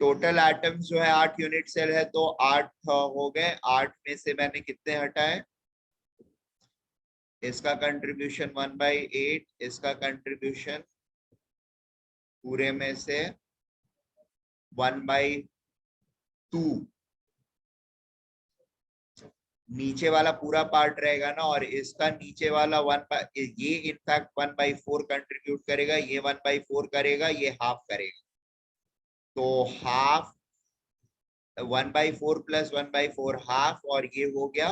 टोटल एटम्स जो है 8 यूनिट सेल है, तो 8 हो गए। 8 में से मैंने कितने हटाए? इसका कंट्रीब्यूशन 1/8, इसका कंट्रीब्यूशन पूरे में से 1/2। नीचे वाला पूरा पार्ट रहेगा ना, और इसका नीचे वाला ये इनफैक्ट 1/4 कंट्रीब्यूट करेगा, ये 1/4 करेगा, ये हाफ करेगा। तो हाफ 1/4 प्लस 1/4 हाफ, और ये हो गया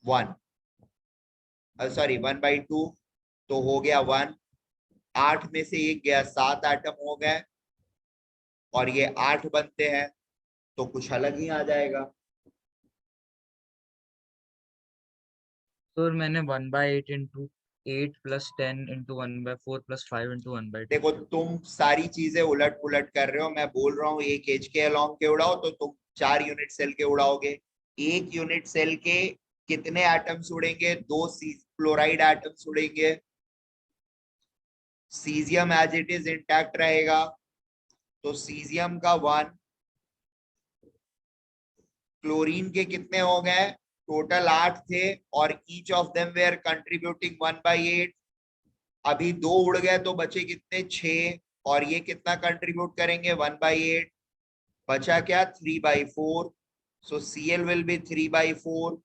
1, सॉरी 1/2, तो हो गया 1। 8 में से एक गया, 7 एटम हो गए, और ये 8 बनते हैं, तो कुछ अलग ही आ जाएगा। सर मैंने 1/8 into 8 plus 10 into 1/4 plus 5 into 1/2 देखो, किया। तुम सारी चीजें उलट पुलट कर रहे हो। मैं बोल रहा हूँ एक एज के अलोंग के उड़ाओ, तो तुम 4 यूनिट सेल के उड़ाओगे। एक यूनिट सेल के कितने एटम्स उड़ेंगे? 2 क्लोराइड एटम्स उड़ेंगे। Caesium as it is intact रहेगा, तो सीजियम का 1। क्लोरीन के कितने हो गए? टोटल 8 थे, और each of them were contributing 1/8। अभी 2 उड़ गए, तो बचे कितने? 6। और ये कितना कंट्रीब्यूट करेंगे? 1/8। बचा क्या? 3/4। So Cl will be 3/4.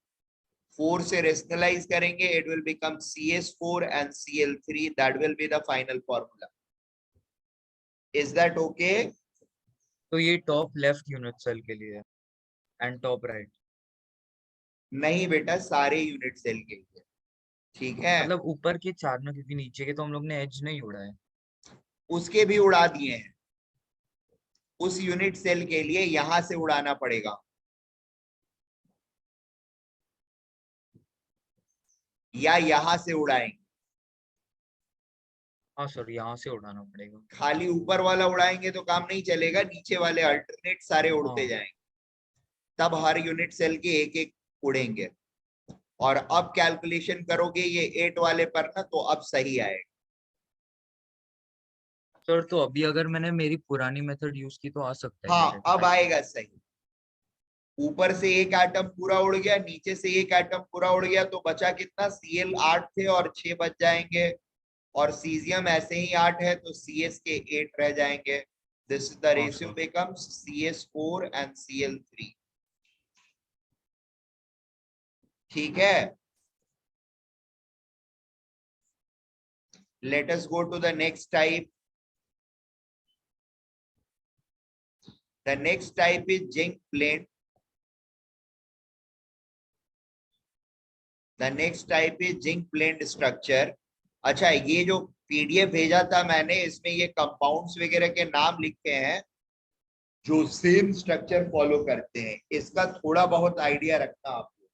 4 से rationalize करेंगे, it will become CS4 and Cl3. That will be the final formula. Is that okay? तो ये टॉप लेफ्ट यूनिट सेल के लिए है एंड टॉप राइट, नहीं बेटा, सारे यूनिट सेल के लिए, ठीक है। मतलब ऊपर के चार ना, क्योंकि नीचे के तो हम लोग ने एज नहीं उड़ा है। उसके भी उड़ा दिए हैं, उस यूनिट सेल के लिए यहां से उड़ाना पड़ेगा, या यहां से उड़ाएंगे। हाँ सर, यहाँ से उड़ाना पड़ेगा। खाली ऊपर वाला उड़ाएंगे तो काम नहीं चलेगा, नीचे वाले अल्टरनेट सारे उड़ते हाँ। जाएंगे, तब हर यूनिट सेल के एक एक उड़ेंगे। और अब कैलकुलेशन करोगे ये 8 वाले पर ना, तो अब सही आएगा। सर तो अभी अगर मैंने मेरी पुरानी मेथड यूज की तो आ सकता है क्या हाँ, अब रेक्टिफाई? आएगा सही। ऊपर से एक एटम पूरा उड़ गया, नीचे से एक एटम पूरा उड़ गया, तो बचा कितना? Cl 8 थे और 6 बच जाएंगे, और सीजियम ऐसे ही 8 है तो Cs के 8 रह जाएंगे। दिस इज द हाँ ratio sir. Becomes CS4 and Cl3। ठीक है, let us go to the next type. The next type is zinc blende. The next type is zinc blende structure. अच्छा, ये जो पीडीएफ भेजा था मैंने, इसमें ये कंपाउंड्स वगैरह के नाम लिखे हैं जो सेम स्ट्रक्चर फॉलो करते हैं। इसका थोड़ा बहुत आइडिया रखना आप लोग।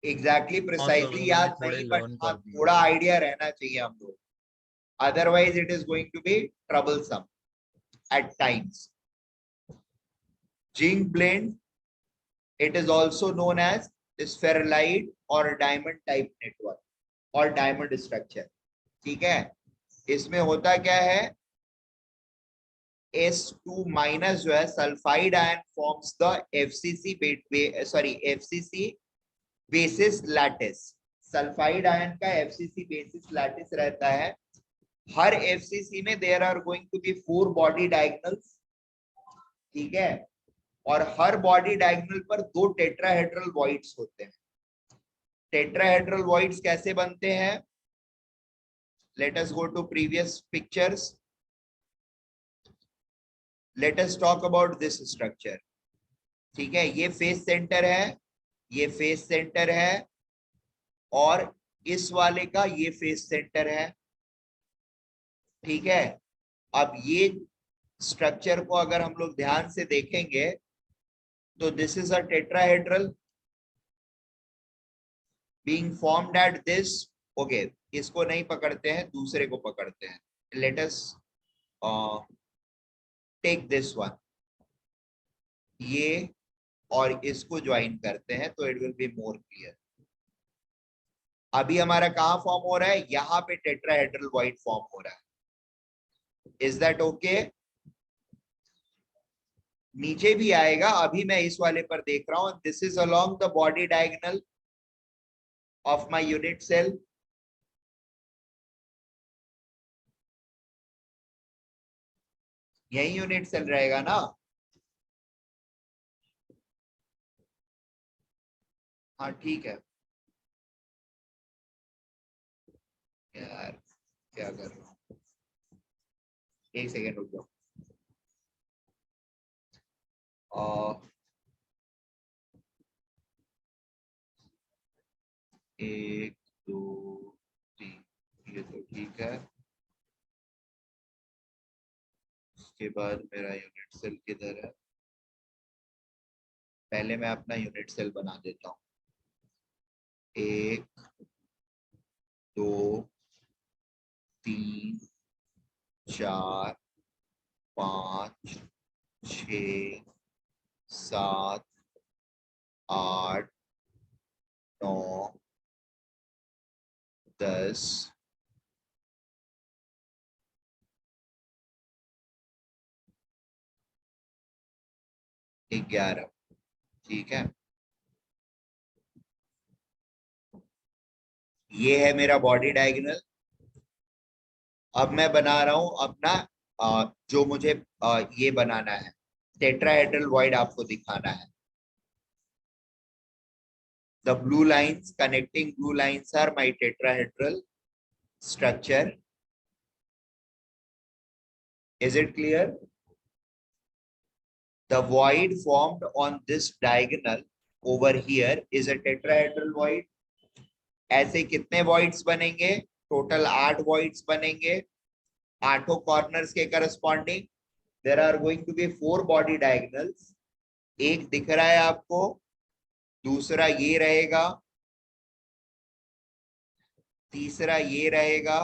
एग्जैक्टली हाँ सर, प्रिसाइजली वो मैंने याद थोड़े नहीं, बट लर्न हाँ कर दिए। थोड़ा आइडिया रहना चाहिए हम लोग, otherwise it is going to be troublesome at times. Zinc blende, it is also known as spheroid or diamond type network और diamond structure। ठीक है, इसमें होता क्या है, S2 माइनस जो है sulphide ion forms the FCC FCC basis lattice. Sulphide ion का FCC बेसिस लैटिस रहता है। हर FCC में there are going to be 4 body diagonals, ठीक है, और हर बॉडी डायगोनल पर 2 टेट्राहेड्रल वॉइड्स होते हैं। टेट्राहेड्रल वॉइड्स कैसे बनते हैं? Let us go to previous pictures. Let us talk about this structure. ठीक है, ये फेस सेंटर है, ये फेस सेंटर है, और इस वाले का ये फेस सेंटर है। ठीक है, अब ये स्ट्रक्चर को अगर हम लोग ध्यान से देखेंगे तो this is a tetrahedral being formed at this। Okay, इसको नहीं पकड़ते हैं, दूसरे को पकड़ते हैं। Let us take this one, ये और इसको ज्वाइन करते हैं तो it will be more clear. अभी हमारा कहाँ फॉर्म हो रहा है? यहाँ पे टेट्राहेड्रल वॉइड फॉर्म हो रहा है। Is that okay? नीचे भी आएगा, अभी मैं इस वाले पर देख रहा हूं। This is along the body diagonal of my unit cell। यही यूनिट सेल रहेगा ना? हाँ ठीक है यार, क्या कर रहा हूँ, एक सेकेंड रुक जाओ। एक दो तीन, ये तो ठीक है। उसके बाद मेरा यूनिट सेल किधर है? पहले मैं अपना यूनिट सेल बना देता हूँ। 1 2 3 4 5 6 7 8 9 10 11। ठीक है, ये है मेरा बॉडी डायगोनल। अब मैं बना रहा हूं अपना जो मुझे ये बनाना है, टेट्राहेड्रल वॉइड आपको दिखाना है। The blue lines, connecting blue lines are my tetrahedral structure. Is it clear? The void formed on this diagonal over here is a tetrahedral void. ऐसे कितने voids बनेंगे? Total 8 voids बनेंगे. 8 corners के corresponding. There are going to be 4 body diagonals. एक दिख रहा है आपको, दूसरा ये रहेगा, तीसरा ये रहेगा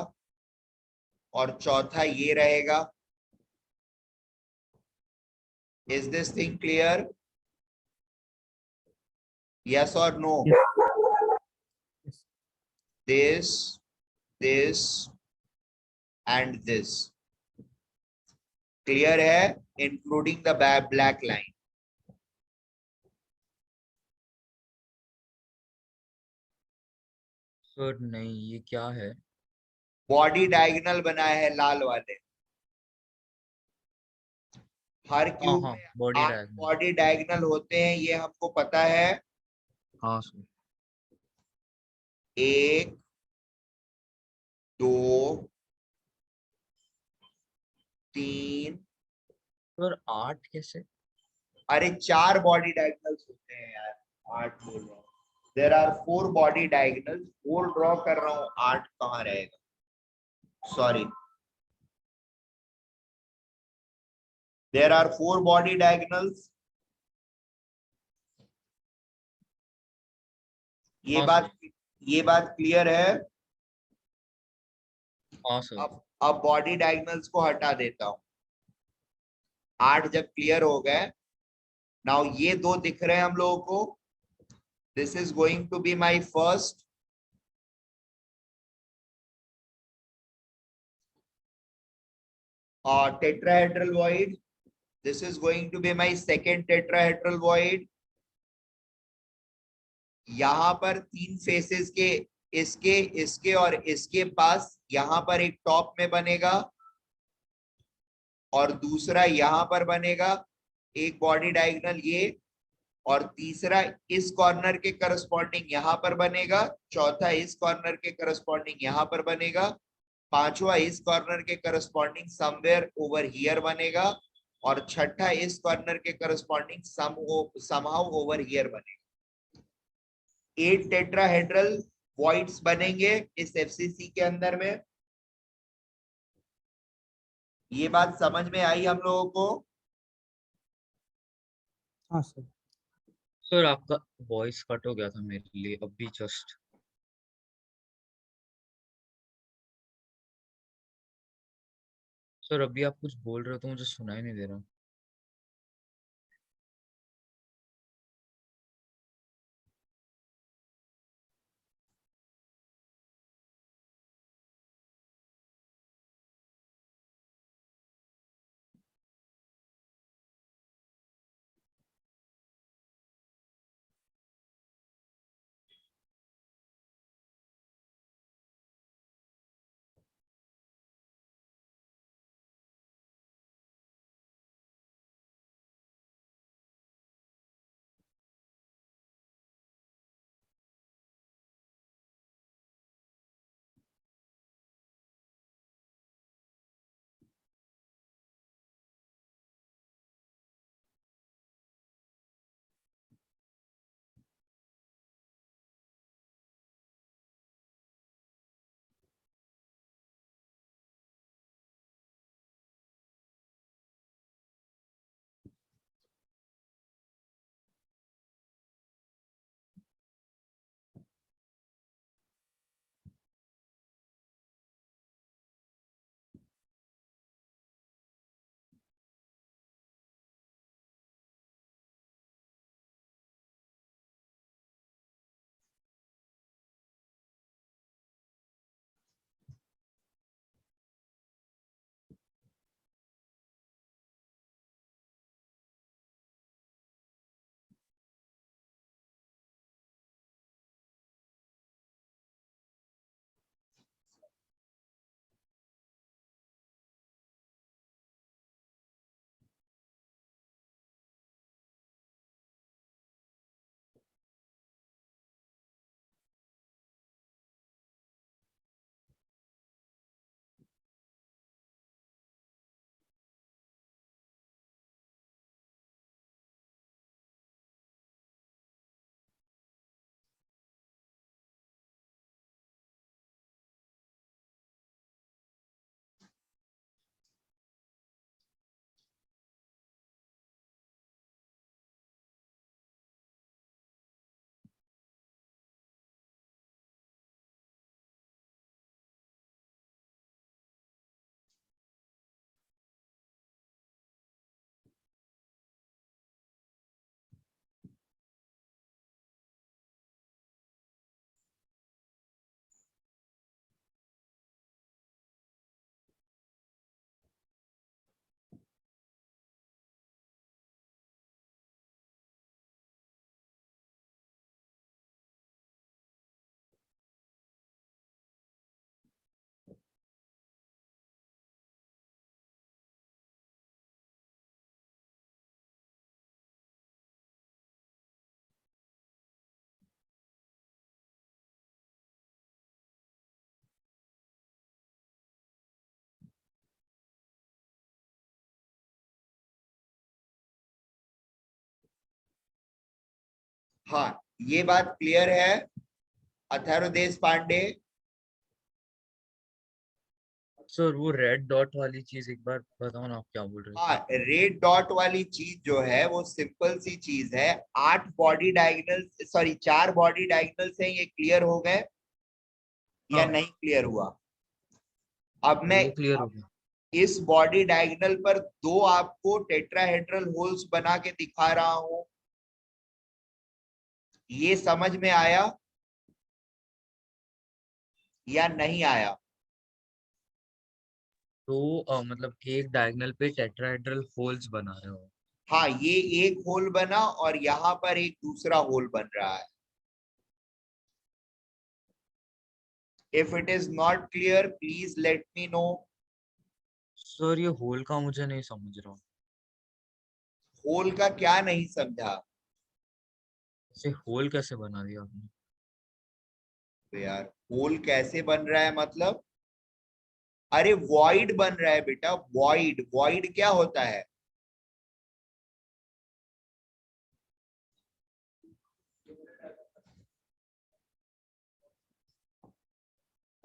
और चौथा ये रहेगा. Is this thing clear? Yes or no? Yes. This and this. Clear है, including the black line. Sir नहीं, ये क्या है? बॉडी डायगोनल बनाया है लाल वाले. हर क्यूब हाँ, में बॉडी 8 डायगोनल. बॉडी डायगोनल होते हैं, ये हमको पता है. हाँ सर. 1 2 3. सर 8 कैसे? अरे 4 बॉडी डायगोनल्स होते हैं यार, 8 बोल रहा हूँ. There are 4 body diagonals. 4 draw कर रहा हूँ, 8 कहाँ रहेगा? Sorry. There are 4 body diagonals. ये बात क्लियर है. हाँ सर. अब बॉडी डायगोनल्स को हटा देता हूं. 8 जब क्लियर हो गए, नाउ ये 2 दिख रहे हैं हम लोगों को. This is going to be my first tetrahedral void. This is going to be my second tetrahedral void. यहां पर 3 फेसेस के, इसके, इसके और इसके पास यहां पर एक टॉप में बनेगा और दूसरा यहां पर बनेगा. एक बॉडी डायगोनल ये, और तीसरा इस कॉर्नर के करस्पॉन्डिंग यहां पर बनेगा. चौथा इस कॉर्नर के करस्पॉन्डिंग यहां पर बनेगा. पांचवा इस कॉर्नर के करस्पॉन्डिंग समवेयर ओवर हियर बनेगा. और छठा इस कॉर्नर के करस्पॉन्डिंग समहाउ ओवर हियर बनेगा. 8 टेट्राहेड्रल वॉइड्स बनेंगे इस एफसीसी के अंदर में. ये बात समझ में आई हम लोगों को? हाँ सर. सर आपका वॉइस कट हो गया था मेरे लिए अभी जस्ट. सर अभी आप कुछ बोल रहे हो तो मुझे सुनाई नहीं दे रहा. हाँ, ये बात क्लियर है अथर्व देश पांडे? सर वो रेड डॉट वाली चीज एक बार बताओ ना, आप क्या बोल रहे हाँ, रेड डॉट वाली चीज जो है वो सिंपल सी चीज है। 8 body diagonal, sorry 4 body diagonals हैं, ये क्लियर हो गए थे? या हाँ, नहीं क्लियर हुआ? अब मैं वो क्लियर हो गया। इस बॉडी डायगोनल पर 2 आपको टेट्राहेड्रल होल्स बना के दिखा रहा हूं, ये समझ में आया या नहीं आया? तो मतलब एक डायगोनल पे टेट्राहेड्रल होल्स बना रहे हो? हाँ, ये एक होल बना और यहां पर एक दूसरा होल बन रहा है। If it is not clear please let me know. Sir ये होल का मुझे नहीं समझ रहा हूँ। होल का क्या नहीं समझा? इसे होल कैसे बना दिया आपने? तो यार, होल कैसे बन रहा है मतलब? अरे वॉइड बन रहा है बेटा, वॉइड। वॉइड क्या होता है?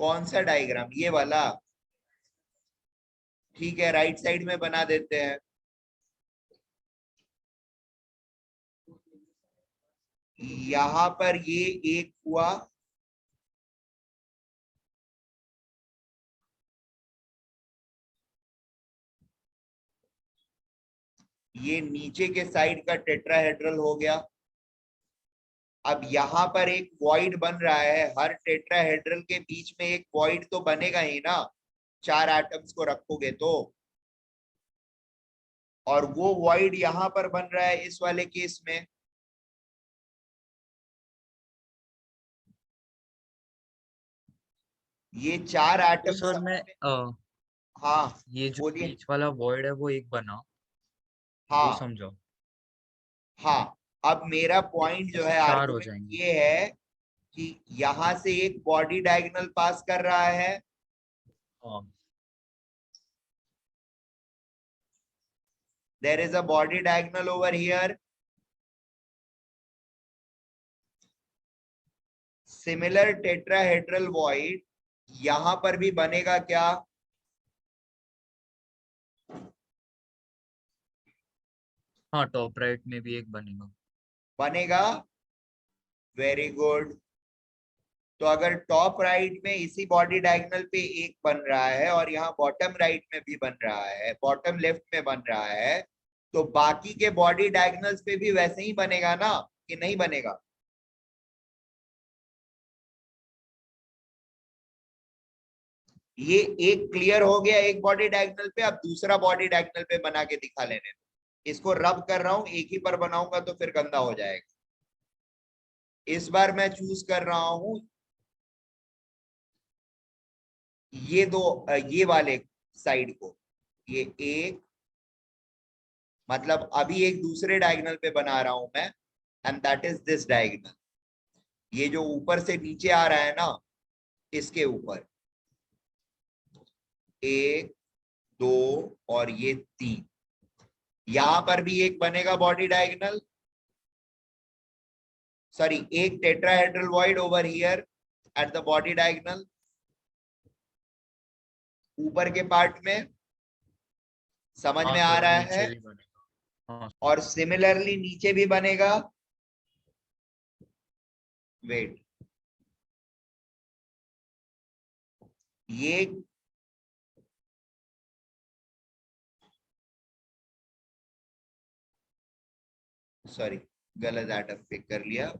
कौन सा डायग्राम, ये वाला? ठीक है, राइट साइड में बना देते हैं। यहां पर ये एक हुआ, ये नीचे के साइड का टेट्राहेड्रल हो गया। अब यहाँ पर एक वॉइड बन रहा है, हर टेट्राहेड्रल के बीच में एक वॉइड तो बनेगा ही ना, 4 एटम्स को रखोगे तो। और वो वॉइड यहाँ पर बन रहा है इस वाले केस में। ये 4 तो एटम सर मैं हाँ, ये जो बोलिए। बीच वाला वॉइड है वो एक बना, वो हाँ समझाओ। हाँ, अब मेरा पॉइंट जो ऐसे है, 4 हो आर्गुमेंट जाएंगे। ये है कि यहां से एक बॉडी डायगोनल पास कर रहा है, हाँ। there is a body diagonal over here, similar tetrahedral void यहां पर भी बनेगा क्या? हाँ, टॉप राइट में भी एक बनेगा। बनेगा, वेरी गुड। तो अगर टॉप राइट में इसी बॉडी डायगोनल पे एक बन रहा है और यहाँ बॉटम राइट में भी बन रहा है, बॉटम लेफ्ट में बन रहा है, तो बाकी के बॉडी डायगोनल्स पे भी वैसे ही बनेगा ना, कि नहीं बनेगा? ये एक क्लियर हो गया एक बॉडी डायगोनल पे, अब दूसरा बॉडी डायगोनल पे बना के दिखा लेने दो। इसको रब कर रहा हूं, एक ही पर बनाऊंगा तो फिर गंदा हो जाएगा। इस बार मैं चूज कर रहा हूं ये दो, ये वाले साइड को, ये एक, मतलब अभी एक दूसरे डायगोनल पे बना रहा हूं मैं, and that is this diagonal. ये जो ऊपर से नीचे आ रहा है ना, इसके ऊपर 1 2 और ये 3, यहां पर भी एक बनेगा बॉडी डायगोनल, सॉरी एक tetrahedral void over here at the body diagonal, ऊपर के पार्ट में। समझ हाँ में आ सर, रहा है? नीचे भी बनेगा। हाँ। और सिमिलरली नीचे भी बनेगा। वेट, ये सॉरी गलत एटम पिक कर लिया।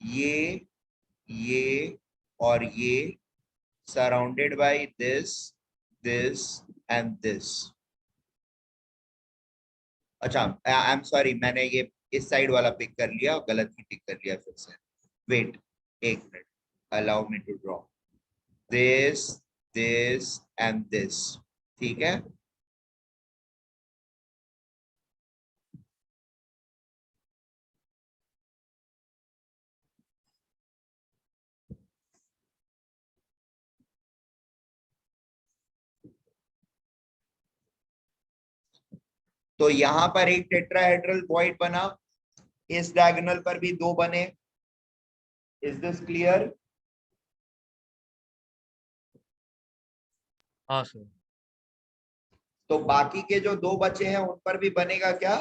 ये और ये surrounded by this and this. अच्छा, आई एम सॉरी, मैंने ये इस साइड वाला पिक कर लिया, गलत ही पिक कर लिया फिर से। वेट, एक minute, allow me to draw this this and this. ठीक है, तो यहां पर एक टेट्राहेड्रल वॉइड बना, इस डायगोनल पर भी 2 बने। Is this clear? हाँ सर। तो बाकी के जो 2 बचे हैं उन पर भी बनेगा क्या?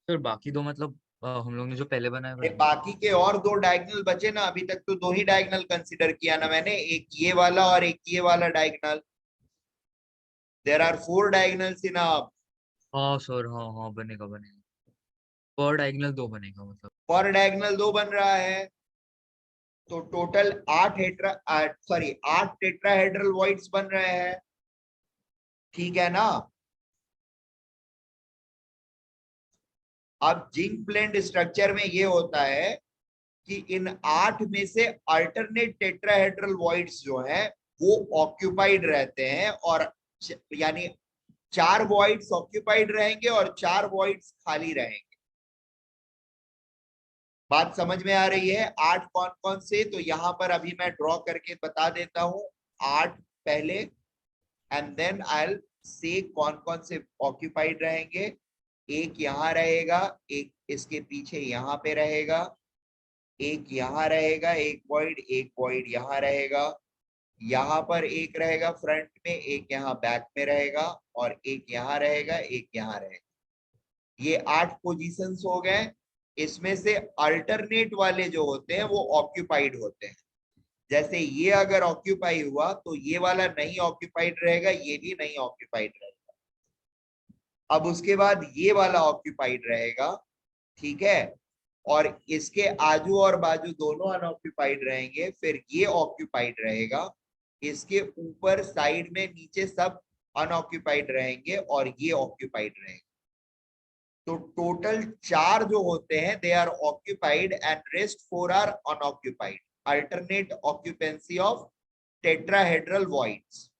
सर बाकी दो मतलब हम लोग ने जो पहले बनाया ये वही। बाकी के और 2 डायगोनल बचे ना, अभी तक तो 2 ही डायगोनल कंसीडर किया ना मैंने, एक ये वाला और एक ये वाला डायगोनल। देयर आर 4 डायगोनल्स इन अ, हाँ सर, हाँ हाँ बनेगा बनेगा। पर डायगोनल 2 बनेगा मतलब। पर डायगोनल 2 बन रहा है, तो टोटल 8 टेट्राहेड्रल वॉइड्स बन रहे हैं, ठीक है ना? अब जिंक ब्लेंड स्ट्रक्चर में ये होता है कि इन 8 में से अल्टरनेट टेट्राहेड्रल वॉइड्स जो है वो ऑक्यूपाइड रहते हैं, और यानी 4 वॉइड्स ऑक्यूपाइड रहेंगे और 4 वॉइड्स खाली रहेंगे। बात समझ में आ रही है? 8 कौन कौन से, तो यहां पर अभी मैं ड्रॉ करके बता देता हूं। 8 पहले, and then I will say कौन कौन से ऑक्यूपाइड रहेंगे। एक यहाँ रहेगा, एक इसके पीछे यहाँ पे रहेगा, एक यहाँ रहेगा, एक वॉइड यहाँ रहेगा, यहाँ पर एक रहेगा फ्रंट में, एक यहाँ बैक में रहेगा, और एक यहाँ रहेगा, एक यहाँ रहेगा। ये 8 पोजीशंस हो गए। इसमें से अल्टरनेट वाले जो होते हैं वो ऑक्यूपाइड होते हैं। जैसे ये अगर ऑक्यूपाई हुआ तो ये वाला नहीं ऑक्यूपाइड रहेगा, ये भी नहीं ऑक्यूपाइड रहेगा। अब उसके बाद ये वाला ऑक्यूपाइड रहेगा, ठीक है, और इसके आजू और बाजू दोनों अनऑक्यूपाइड रहेंगे। फिर ये ऑक्यूपाइड रहेगा, इसके ऊपर साइड में नीचे सब अनऑक्यूपाइड रहेंगे, और ये ऑक्यूपाइड रहेंगे। तो टोटल 4 जो होते हैं they are occupied and rest 4 are unoccupied. Alternate occupancy of tetrahedral voids.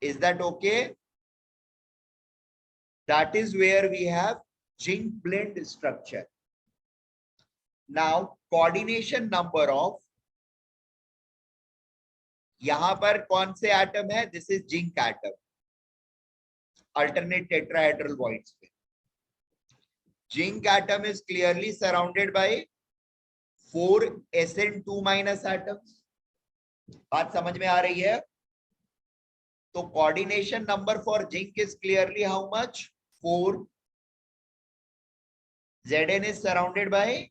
Is that okay? That is where we have zinc blend structure. Now coordination number of, यहां पर कौन से एटम है? This is zinc atom, alternate tetrahedral voids पे। Zinc atom is clearly surrounded by 4 Sn2 minus atoms. बात समझ में आ रही है? तो coordination number for zinc is clearly how much? 4. Zn is surrounded by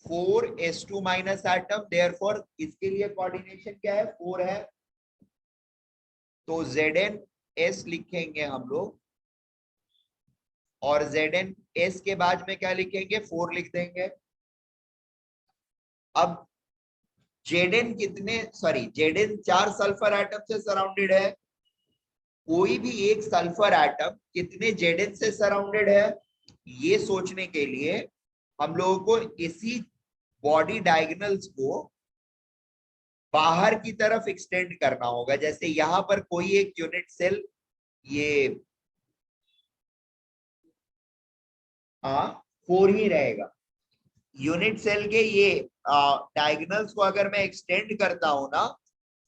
4 S2 minus atom, therefore इसके लिए coordination क्या है? 4 है, तो Zn S लिखेंगे हम लोग, और Zn S के बाद में क्या लिखेंगे? 4 लिख देंगे। अब Zn Zn 4 सल्फर एटम से सराउंडेड है। कोई भी एक सल्फर एटम कितने Zn से सराउंडेड है, ये सोचने के लिए हम लोगों को इसी बॉडी डायगोनल्स को बाहर की तरफ एक्सटेंड करना होगा। जैसे यहां पर कोई एक यूनिट सेल, ये 4 ही रहेगा। यूनिट सेल के ये डायगोनल्स को अगर मैं एक्सटेंड करता हूं ना,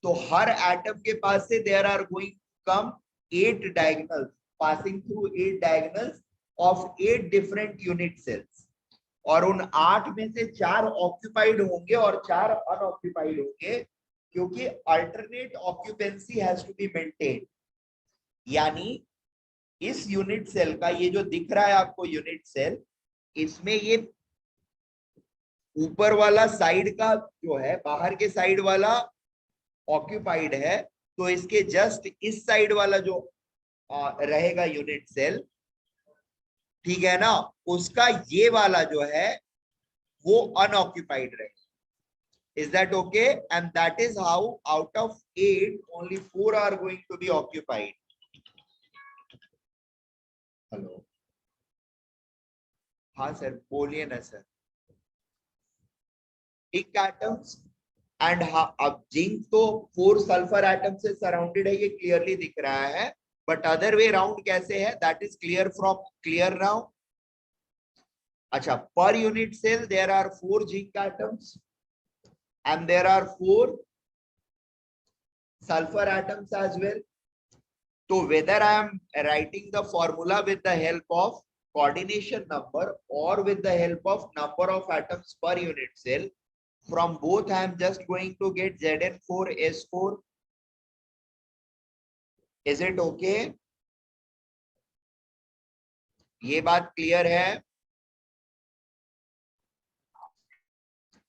तो हर एटम के पास से there are going come 8 diagonals, passing through 8 diagonals of 8 different unit cells, और उन 8 में से 4 ऑक्यूपाइड होंगे और 4 अनऑक्यूपाइड होंगे, क्योंकि alternate occupancy has to be maintain. यानी इस यूनिट सेल का, ये जो दिख रहा है आपको यूनिट सेल, इसमें ये ऊपर वाला साइड का जो है, बाहर के साइड वाला ऑक्यूपाइड है, तो इसके जस्ट इस साइड वाला जो रहेगा यूनिट सेल, ठीक है ना, उसका ये वाला जो है वो अनऑक्यूपाइड रहेगा। Is that okay? And that is how out of 8 only 4 are going to be occupied. Hello. हाँ सर, बोलिए ना सर। जिंक एटम्स एंड, अब जिंक तो 4 सल्फर एटम से सराउंडेड है, ये क्लियरली दिख रहा है, बट अदर वे राउंड कैसे है, दैट इज क्लियर नाउ। अच्छा, पर unit cell there are 4 zinc atoms and there are 4 sulfur atoms as well. तो whether I am writing the formula with the help of coordination number or with the help of number of atoms per unit cell, from both I am just going to get Zn4 S4. Is it okay? ये बात clear है?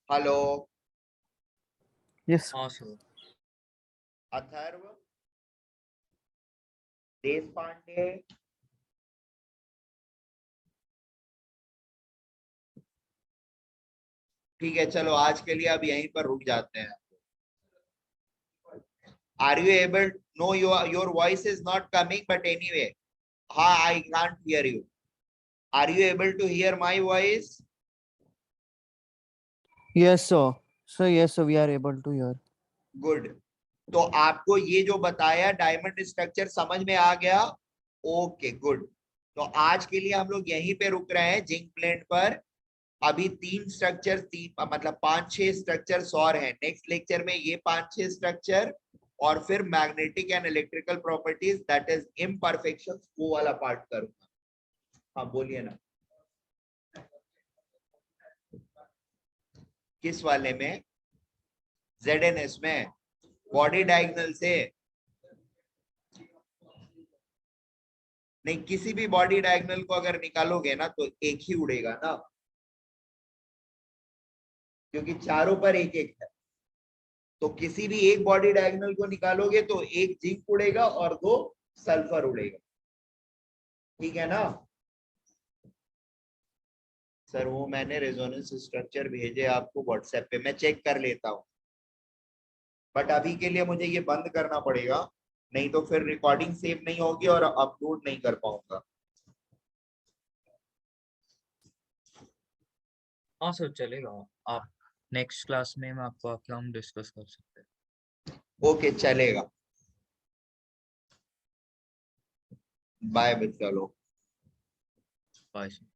Hello Yes. हाँ sir. Atharva, देश पांडे, ठीक है चलो आज के लिए अब यहीं पर रुक जाते हैं। Are you able? No, your voice is not coming, but anyway, हाँ I can't hear you. Are you able to hear my voice? Yes, sir. So yes, sir, we are able to hear. Good. तो आपको ये जो बताया diamond structure समझ में आ गया? Okay good. तो आज के लिए हम लोग यहीं पे रुक रहे हैं जिंक प्लेट पर। अभी 3 स्ट्रक्चर, 3 मतलब 5-6 स्ट्रक्चर्स और हैं। नेक्स्ट लेक्चर में ये 5-6 स्ट्रक्चर और फिर magnetic and electrical properties that is imperfections, वो वाला पार्ट करूंगा। हाँ बोलिए ना, किस वाले में? ZNS में बॉडी डायगोनल से? नहीं, किसी भी बॉडी डायगोनल को अगर निकालोगे ना तो एक ही उड़ेगा ना, क्योंकि चारों पर एक एक है। तो किसी भी एक बॉडी डायगोनल को निकालोगे तो एक जिंक उड़ेगा और 2 सल्फर उड़ेगा, ठीक है ना? सर वो मैंने रेजोनेंस स्ट्रक्चर भेजे आपको व्हाट्सएप पे, मैं चेक कर लेता हूँ, बट अभी के लिए मुझे ये बंद करना पड़ेगा, नहीं तो फिर रिकॉर्डिंग सेव नहीं होगी और अपलोड नहीं कर पाऊंगा। हाँ सर चलेगा, आप नेक्स्ट क्लास में मैं आपको आके हम डिस्कस कर सकते हैं। ओके चलेगा, बाय बच्चा लोग। Bye sir.